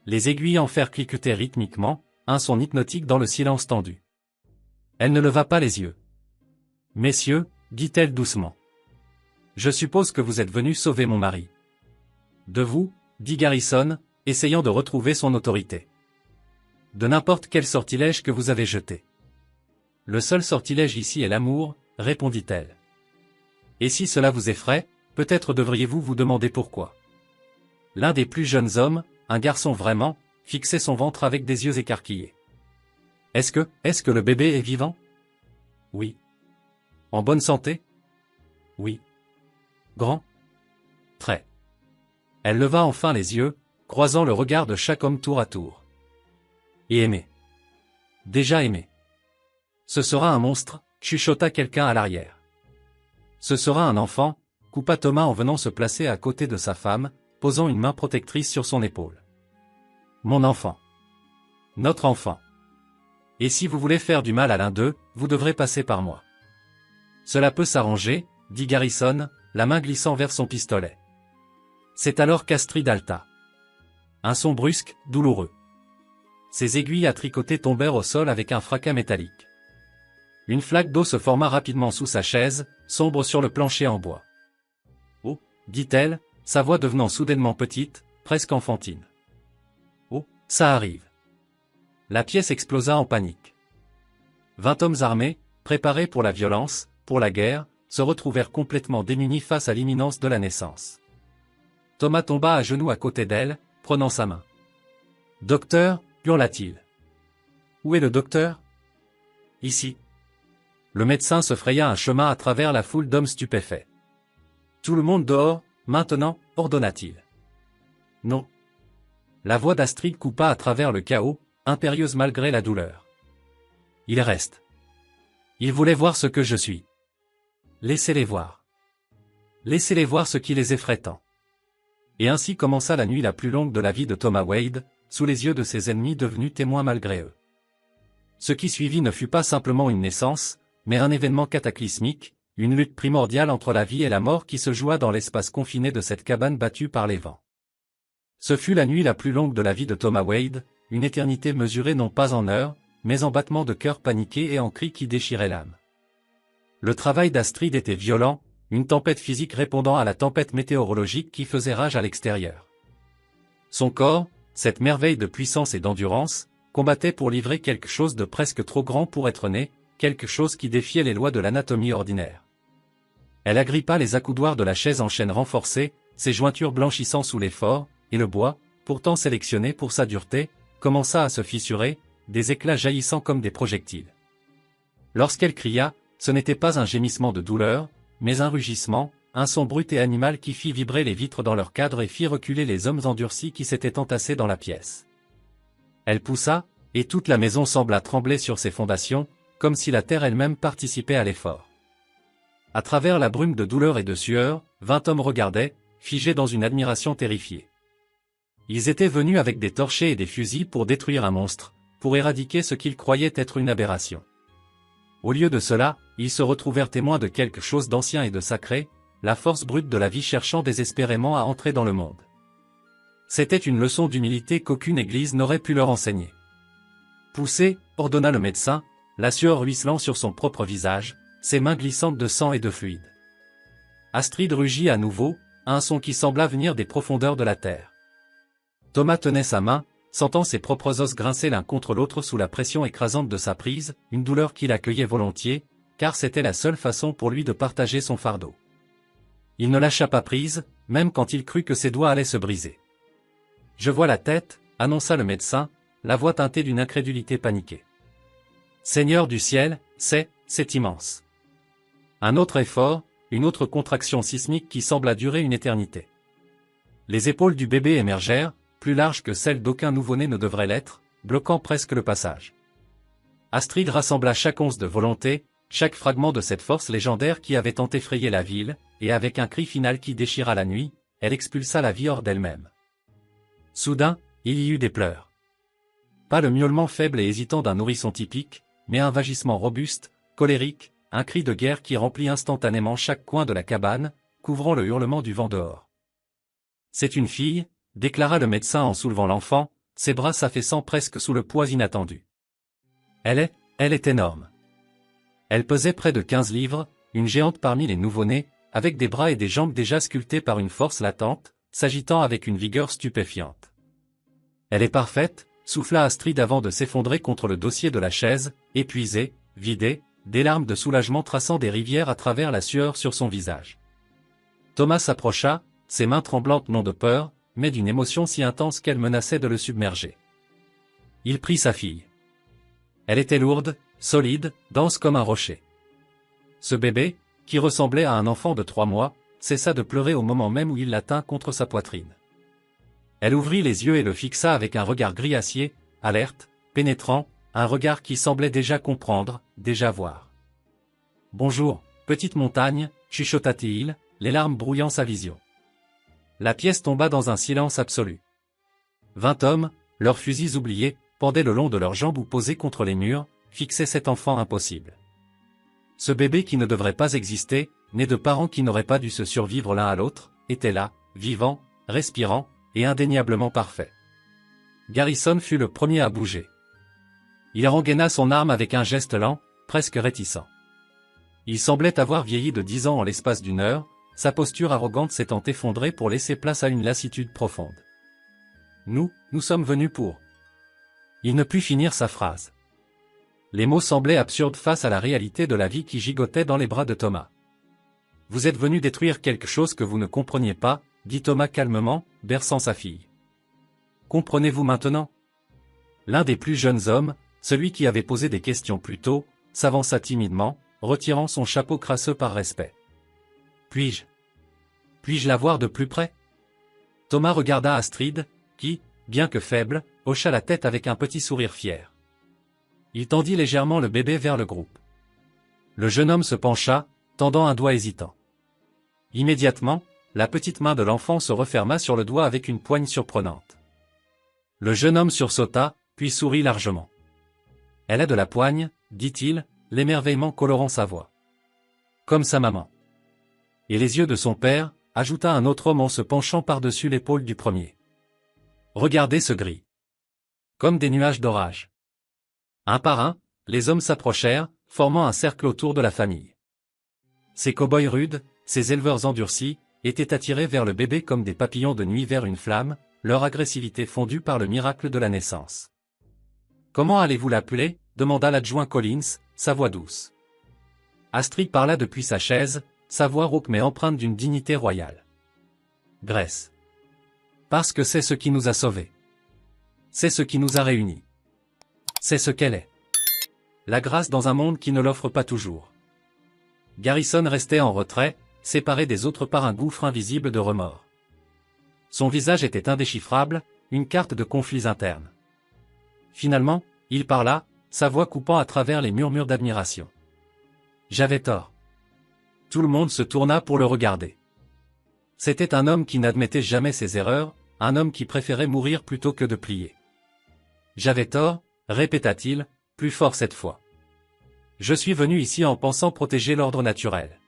Les aiguilles en fer cliquetaient rythmiquement, un son hypnotique dans le silence tendu. Elle ne leva pas les yeux. « Messieurs, dit-elle doucement. Je suppose que vous êtes venus sauver mon mari. »« De vous, dit Garrison, essayant de retrouver son autorité. De n'importe quel sortilège que vous avez jeté. Le seul sortilège ici est l'amour, répondit-elle. Et si cela vous effraie, peut-être devriez-vous vous demander pourquoi. L'un des plus jeunes hommes, un garçon vraiment, fixait son ventre avec des yeux écarquillés. Est-ce que le bébé est vivant? Oui. En bonne santé? Oui. Grand? Très. Elle leva enfin les yeux, croisant le regard de chaque homme tour à tour. Et aimé. Déjà aimé. Ce sera un monstre, chuchota quelqu'un à l'arrière. Ce sera un enfant, coupa Thomas en venant se placer à côté de sa femme, posant une main protectrice sur son épaule. Mon enfant. Notre enfant. Et si vous voulez faire du mal à l'un d'eux, vous devrez passer par moi. Cela peut s'arranger, dit Garrison, la main glissant vers son pistolet. C'est alors qu'Astrid halta. Un son brusque, douloureux. Ses aiguilles à tricoter tombèrent au sol avec un fracas métallique. Une flaque d'eau se forma rapidement sous sa chaise, sombre sur le plancher en bois. « Oh » dit-elle, sa voix devenant soudainement petite, presque enfantine. « Oh, ça arrive. » La pièce explosa en panique. 20 hommes armés, préparés pour la violence, pour la guerre, se retrouvèrent complètement démunis face à l'imminence de la naissance. Thomas tomba à genoux à côté d'elle, prenant sa main. « Docteur » hurla-t-il. « Où est le docteur ?»« Ici. » Le médecin se fraya un chemin à travers la foule d'hommes stupéfaits. « Tout le monde dehors, maintenant » ordonna-t-il. « Non. » La voix d'Astrid coupa à travers le chaos, impérieuse malgré la douleur. « Il reste. Ils voulaient voir ce que je suis. Laissez-les voir. Laissez-les voir ce qui les effraie tant. » Et ainsi commença la nuit la plus longue de la vie de Thomas Wade, sous les yeux de ses ennemis devenus témoins malgré eux. Ce qui suivit ne fut pas simplement une naissance, mais un événement cataclysmique, une lutte primordiale entre la vie et la mort qui se joua dans l'espace confiné de cette cabane battue par les vents. Ce fut la nuit la plus longue de la vie de Thomas Wade, une éternité mesurée non pas en heures, mais en battements de cœur paniqués et en cris qui déchiraient l'âme. Le travail d'Astrid était violent, une tempête physique répondant à la tempête météorologique qui faisait rage à l'extérieur. Son corps, cette merveille de puissance et d'endurance, combattait pour livrer quelque chose de presque trop grand pour être né, quelque chose qui défiait les lois de l'anatomie ordinaire. Elle agrippa les accoudoirs de la chaise en chêne renforcée, ses jointures blanchissant sous l'effort, et le bois, pourtant sélectionné pour sa dureté, commença à se fissurer, des éclats jaillissant comme des projectiles. Lorsqu'elle cria, ce n'était pas un gémissement de douleur, mais un rugissement, un son brut et animal qui fit vibrer les vitres dans leur cadre et fit reculer les hommes endurcis qui s'étaient entassés dans la pièce. Elle poussa, et toute la maison sembla trembler sur ses fondations, comme si la terre elle-même participait à l'effort. À travers la brume de douleur et de sueur, 20 hommes regardaient, figés dans une admiration terrifiée. Ils étaient venus avec des torchets et des fusils pour détruire un monstre, pour éradiquer ce qu'ils croyaient être une aberration. Au lieu de cela, ils se retrouvèrent témoins de quelque chose d'ancien et de sacré, la force brute de la vie cherchant désespérément à entrer dans le monde. C'était une leçon d'humilité qu'aucune église n'aurait pu leur enseigner. Poussez, ordonna le médecin, la sueur ruisselant sur son propre visage, ses mains glissantes de sang et de fluide. Astrid rugit à nouveau, un son qui sembla venir des profondeurs de la terre. Thomas tenait sa main, sentant ses propres os grincer l'un contre l'autre sous la pression écrasante de sa prise, une douleur qu'il accueillait volontiers, car c'était la seule façon pour lui de partager son fardeau. Il ne lâcha pas prise, même quand il crut que ses doigts allaient se briser. « Je vois la tête », annonça le médecin, la voix teintée d'une incrédulité paniquée. « Seigneur du ciel, c'est immense. » Un autre effort, une autre contraction sismique qui sembla durer une éternité. Les épaules du bébé émergèrent, plus larges que celles d'aucun nouveau-né ne devrait l'être, bloquant presque le passage. Astrid rassembla chaque once de volonté, chaque fragment de cette force légendaire qui avait tant effrayé la ville, et avec un cri final qui déchira la nuit, elle expulsa la vie hors d'elle-même. Soudain, il y eut des pleurs. Pas le miaulement faible et hésitant d'un nourrisson typique, mais un vagissement robuste, colérique, un cri de guerre qui remplit instantanément chaque coin de la cabane, couvrant le hurlement du vent dehors. « C'est une fille », déclara le médecin en soulevant l'enfant, ses bras s'affaissant presque sous le poids inattendu. Elle est énorme. Elle pesait près de 15 livres, une géante parmi les nouveau-nés, avec des bras et des jambes déjà sculptés par une force latente, s'agitant avec une vigueur stupéfiante. Elle est parfaite, souffla Astrid avant de s'effondrer contre le dossier de la chaise, épuisée, vidée, des larmes de soulagement traçant des rivières à travers la sueur sur son visage. Thomas s'approcha, ses mains tremblantes non de peur, mais d'une émotion si intense qu'elle menaçait de le submerger. Il prit sa fille. Elle était lourde, solide, dense comme un rocher. Ce bébé, qui ressemblait à un enfant de 3 mois, cessa de pleurer au moment même où il la tint contre sa poitrine. Elle ouvrit les yeux et le fixa avec un regard gris acier, alerte, pénétrant, un regard qui semblait déjà comprendre, déjà voir. « Bonjour, petite montagne », chuchota-t-il, les larmes brouillant sa vision. La pièce tomba dans un silence absolu. 20 hommes, leurs fusils oubliés, pendaient le long de leurs jambes ou posés contre les murs, fixaient cet enfant impossible. Ce bébé qui ne devrait pas exister, né de parents qui n'auraient pas dû se survivre l'un à l'autre, était là, vivant, respirant, et indéniablement parfait. Garrison fut le premier à bouger. Il rengaina son arme avec un geste lent, presque réticent. Il semblait avoir vieilli de 10 ans en l'espace d'une heure, sa posture arrogante s'étant effondrée pour laisser place à une lassitude profonde. « Nous sommes venus pour... » Il ne put finir sa phrase. Les mots semblaient absurdes face à la réalité de la vie qui gigotait dans les bras de Thomas. « Vous êtes venu détruire quelque chose que vous ne compreniez pas, » dit Thomas calmement, berçant sa fille. « Comprenez-vous maintenant ?» L'un des plus jeunes hommes, celui qui avait posé des questions plus tôt, s'avança timidement, retirant son chapeau crasseux par respect. « Puis-je la voir de plus près ?» Thomas regarda Astrid, qui, bien que faible, hocha la tête avec un petit sourire fier. Il tendit légèrement le bébé vers le groupe. Le jeune homme se pencha, tendant un doigt hésitant. Immédiatement, la petite main de l'enfant se referma sur le doigt avec une poigne surprenante. Le jeune homme sursauta, puis sourit largement. « Elle a de la poigne, » dit-il, l'émerveillement colorant sa voix. « Comme sa maman. » Et les yeux de son père, ajouta un autre homme en se penchant par-dessus l'épaule du premier. « Regardez ce gris. Comme des nuages d'orage. » Un par un, les hommes s'approchèrent, formant un cercle autour de la famille. Ces cow-boys rudes, ces éleveurs endurcis, étaient attirés vers le bébé comme des papillons de nuit vers une flamme, leur agressivité fondue par le miracle de la naissance. « Comment allez-vous l'appeler » demanda l'adjoint Collins, sa voix douce. Astrid parla depuis sa chaise, sa voix rauque mais empreinte d'une dignité royale. « Grace. Parce que c'est ce qui nous a sauvés. C'est ce qui nous a réunis. C'est ce qu'elle est. La grâce dans un monde qui ne l'offre pas toujours. » Garrison restait en retrait, séparé des autres par un gouffre invisible de remords. Son visage était indéchiffrable, une carte de conflits internes. Finalement, il parla, sa voix coupant à travers les murmures d'admiration. « J'avais tort. » Tout le monde se tourna pour le regarder. C'était un homme qui n'admettait jamais ses erreurs, un homme qui préférait mourir plutôt que de plier. J'avais tort, répéta-t-il, plus fort cette fois. Je suis venu ici en pensant protéger l'ordre naturel.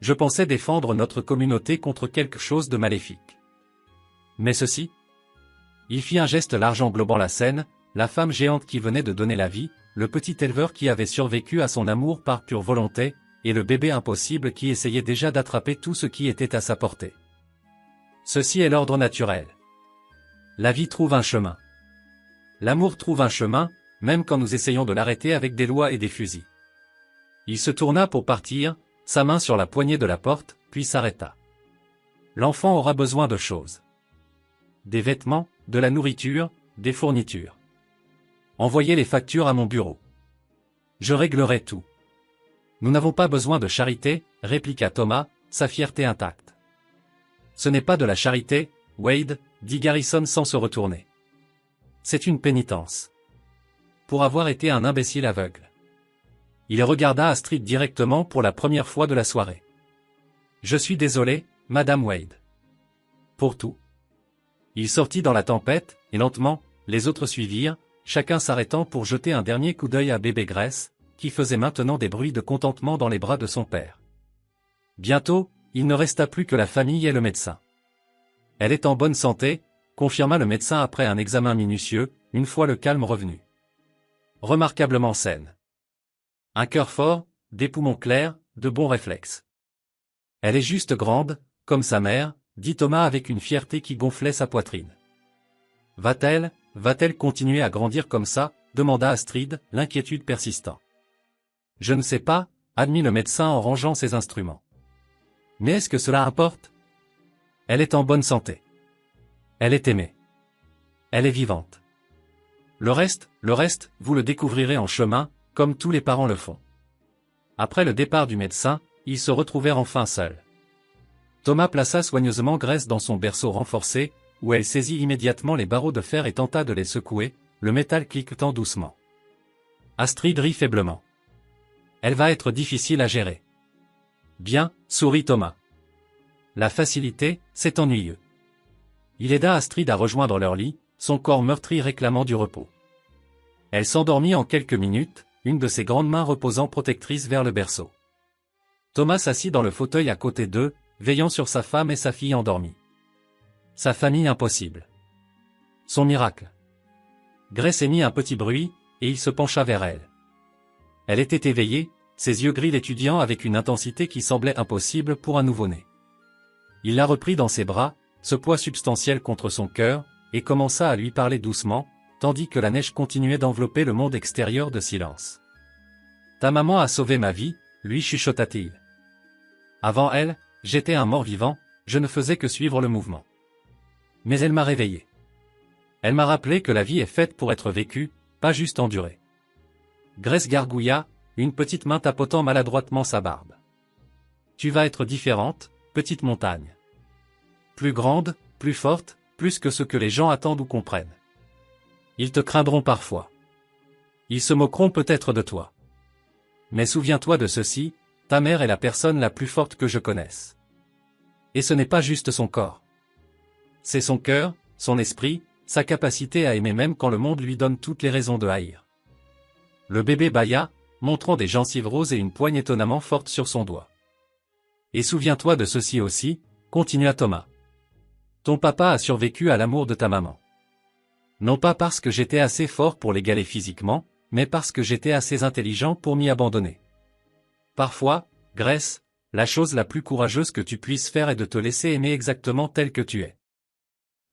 Je pensais défendre notre communauté contre quelque chose de maléfique. Mais ceci? Il fit un geste large englobant la scène, la femme géante qui venait de donner la vie, le petit éleveur qui avait survécu à son amour par pure volonté, et le bébé impossible qui essayait déjà d'attraper tout ce qui était à sa portée. Ceci est l'ordre naturel. La vie trouve un chemin. L'amour trouve un chemin, même quand nous essayons de l'arrêter avec des lois et des fusils. Il se tourna pour partir, sa main sur la poignée de la porte, puis s'arrêta. L'enfant aura besoin de choses. Des vêtements, de la nourriture, des fournitures. Envoyez les factures à mon bureau. Je réglerai tout. Nous n'avons pas besoin de charité, répliqua Thomas, sa fierté intacte. Ce n'est pas de la charité, Wade, dit Garrison sans se retourner. C'est une pénitence. Pour avoir été un imbécile aveugle. Il regarda Astrid directement pour la première fois de la soirée. Je suis désolé, Madame Wade. Pour tout. Il sortit dans la tempête, et lentement, les autres suivirent, chacun s'arrêtant pour jeter un dernier coup d'œil à bébé Grace, qui faisait maintenant des bruits de contentement dans les bras de son père. Bientôt, il ne resta plus que la famille et le médecin. Elle est en bonne santé, confirma le médecin après un examen minutieux, une fois le calme revenu. Remarquablement saine. Un cœur fort, des poumons clairs, de bons réflexes. Elle est juste grande, comme sa mère, dit Thomas avec une fierté qui gonflait sa poitrine. Va-t-elle continuer à grandir comme ça, demanda Astrid, l'inquiétude persistant. Je ne sais pas, admit le médecin en rangeant ses instruments. Mais est-ce que cela importe? Elle est en bonne santé. Elle est aimée. Elle est vivante. Le reste, vous le découvrirez en chemin, comme tous les parents le font. Après le départ du médecin, ils se retrouvèrent enfin seuls. Thomas plaça soigneusement Grace dans son berceau renforcé, où elle saisit immédiatement les barreaux de fer et tenta de les secouer, le métal cliquetant doucement. Astrid rit faiblement. Elle va être difficile à gérer. Bien, sourit Thomas. La facilité, c'est ennuyeux. Il aida Astrid à rejoindre leur lit, son corps meurtri réclamant du repos. Elle s'endormit en quelques minutes, une de ses grandes mains reposant protectrice vers le berceau. Thomas s'assit dans le fauteuil à côté d'eux, veillant sur sa femme et sa fille endormies. Sa famille impossible. Son miracle. Grace émit un petit bruit, et il se pencha vers elle. Elle était éveillée, ses yeux gris l'étudiant avec une intensité qui semblait impossible pour un nouveau-né. Il la reprit dans ses bras, ce poids substantiel contre son cœur, et commença à lui parler doucement, tandis que la neige continuait d'envelopper le monde extérieur de silence. « Ta maman a sauvé ma vie », lui chuchota-t-il. Avant elle, j'étais un mort-vivant, je ne faisais que suivre le mouvement. Mais elle m'a réveillé. Elle m'a rappelé que la vie est faite pour être vécue, pas juste endurée. Grace gargouilla, une petite main tapotant maladroitement sa barbe. Tu vas être différente, petite montagne. Plus grande, plus forte, plus que ce que les gens attendent ou comprennent. Ils te craindront parfois. Ils se moqueront peut-être de toi. Mais souviens-toi de ceci, ta mère est la personne la plus forte que je connaisse. Et ce n'est pas juste son corps. C'est son cœur, son esprit, sa capacité à aimer même quand le monde lui donne toutes les raisons de haïr. Le bébé bâilla, montrant des gencives roses et une poigne étonnamment forte sur son doigt. Et souviens-toi de ceci aussi, continua Thomas. Ton papa a survécu à l'amour de ta maman. Non pas parce que j'étais assez fort pour l'égaler physiquement, mais parce que j'étais assez intelligent pour m'y abandonner. Parfois, Grace, la chose la plus courageuse que tu puisses faire est de te laisser aimer exactement tel que tu es.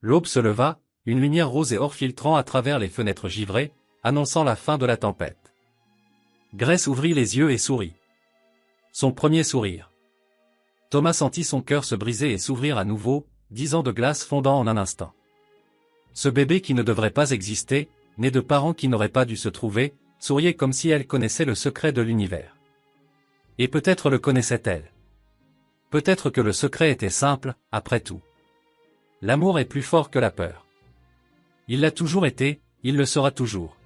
L'aube se leva, une lumière rose et or filtrant à travers les fenêtres givrées, annonçant la fin de la tempête. Grace ouvrit les yeux et sourit. Son premier sourire. Thomas sentit son cœur se briser et s'ouvrir à nouveau, 10 ans de glace fondant en un instant. Ce bébé qui ne devrait pas exister, né de parents qui n'auraient pas dû se trouver, souriait comme si elle connaissait le secret de l'univers. Et peut-être le connaissait-elle. Peut-être que le secret était simple, après tout. L'amour est plus fort que la peur. Il l'a toujours été, il le sera toujours.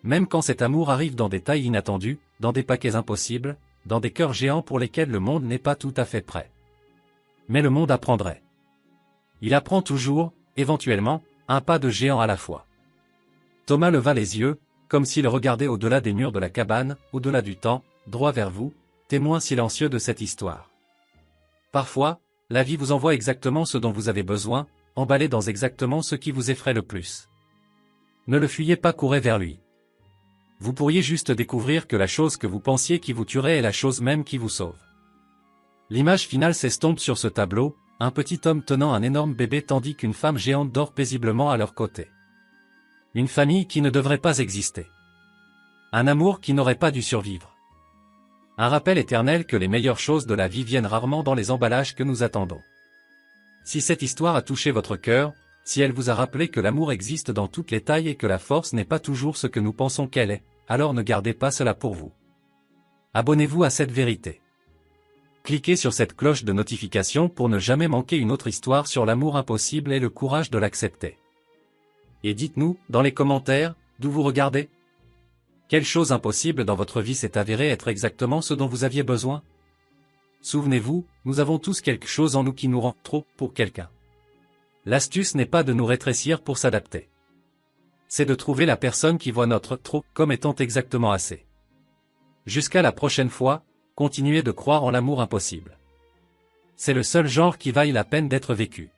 Même quand cet amour arrive dans des tailles inattendues, dans des paquets impossibles, dans des cœurs géants pour lesquels le monde n'est pas tout à fait prêt. Mais le monde apprendrait. Il apprend toujours, éventuellement, un pas de géant à la fois. Thomas leva les yeux, comme s'il regardait au-delà des murs de la cabane, au-delà du temps, droit vers vous, témoin silencieux de cette histoire. Parfois, la vie vous envoie exactement ce dont vous avez besoin, emballé dans exactement ce qui vous effraie le plus. Ne le fuyez pas, courez vers lui. Vous pourriez juste découvrir que la chose que vous pensiez qui vous tuerait est la chose même qui vous sauve. L'image finale s'estompe sur ce tableau, un petit homme tenant un énorme bébé tandis qu'une femme géante dort paisiblement à leur côté. Une famille qui ne devrait pas exister. Un amour qui n'aurait pas dû survivre. Un rappel éternel que les meilleures choses de la vie viennent rarement dans les emballages que nous attendons. Si cette histoire a touché votre cœur, si elle vous a rappelé que l'amour existe dans toutes les tailles et que la force n'est pas toujours ce que nous pensons qu'elle est, alors ne gardez pas cela pour vous. Abonnez-vous à cette vérité. Cliquez sur cette cloche de notification pour ne jamais manquer une autre histoire sur l'amour impossible et le courage de l'accepter. Et dites-nous, dans les commentaires, d'où vous regardez. Quelle chose impossible dans votre vie s'est avérée être exactement ce dont vous aviez besoin? Souvenez-vous, nous avons tous quelque chose en nous qui nous rend trop pour quelqu'un. L'astuce n'est pas de nous rétrécir pour s'adapter. C'est de trouver la personne qui voit notre trop comme étant exactement assez. Jusqu'à la prochaine fois, continuez de croire en l'amour impossible. C'est le seul genre qui vaille la peine d'être vécu.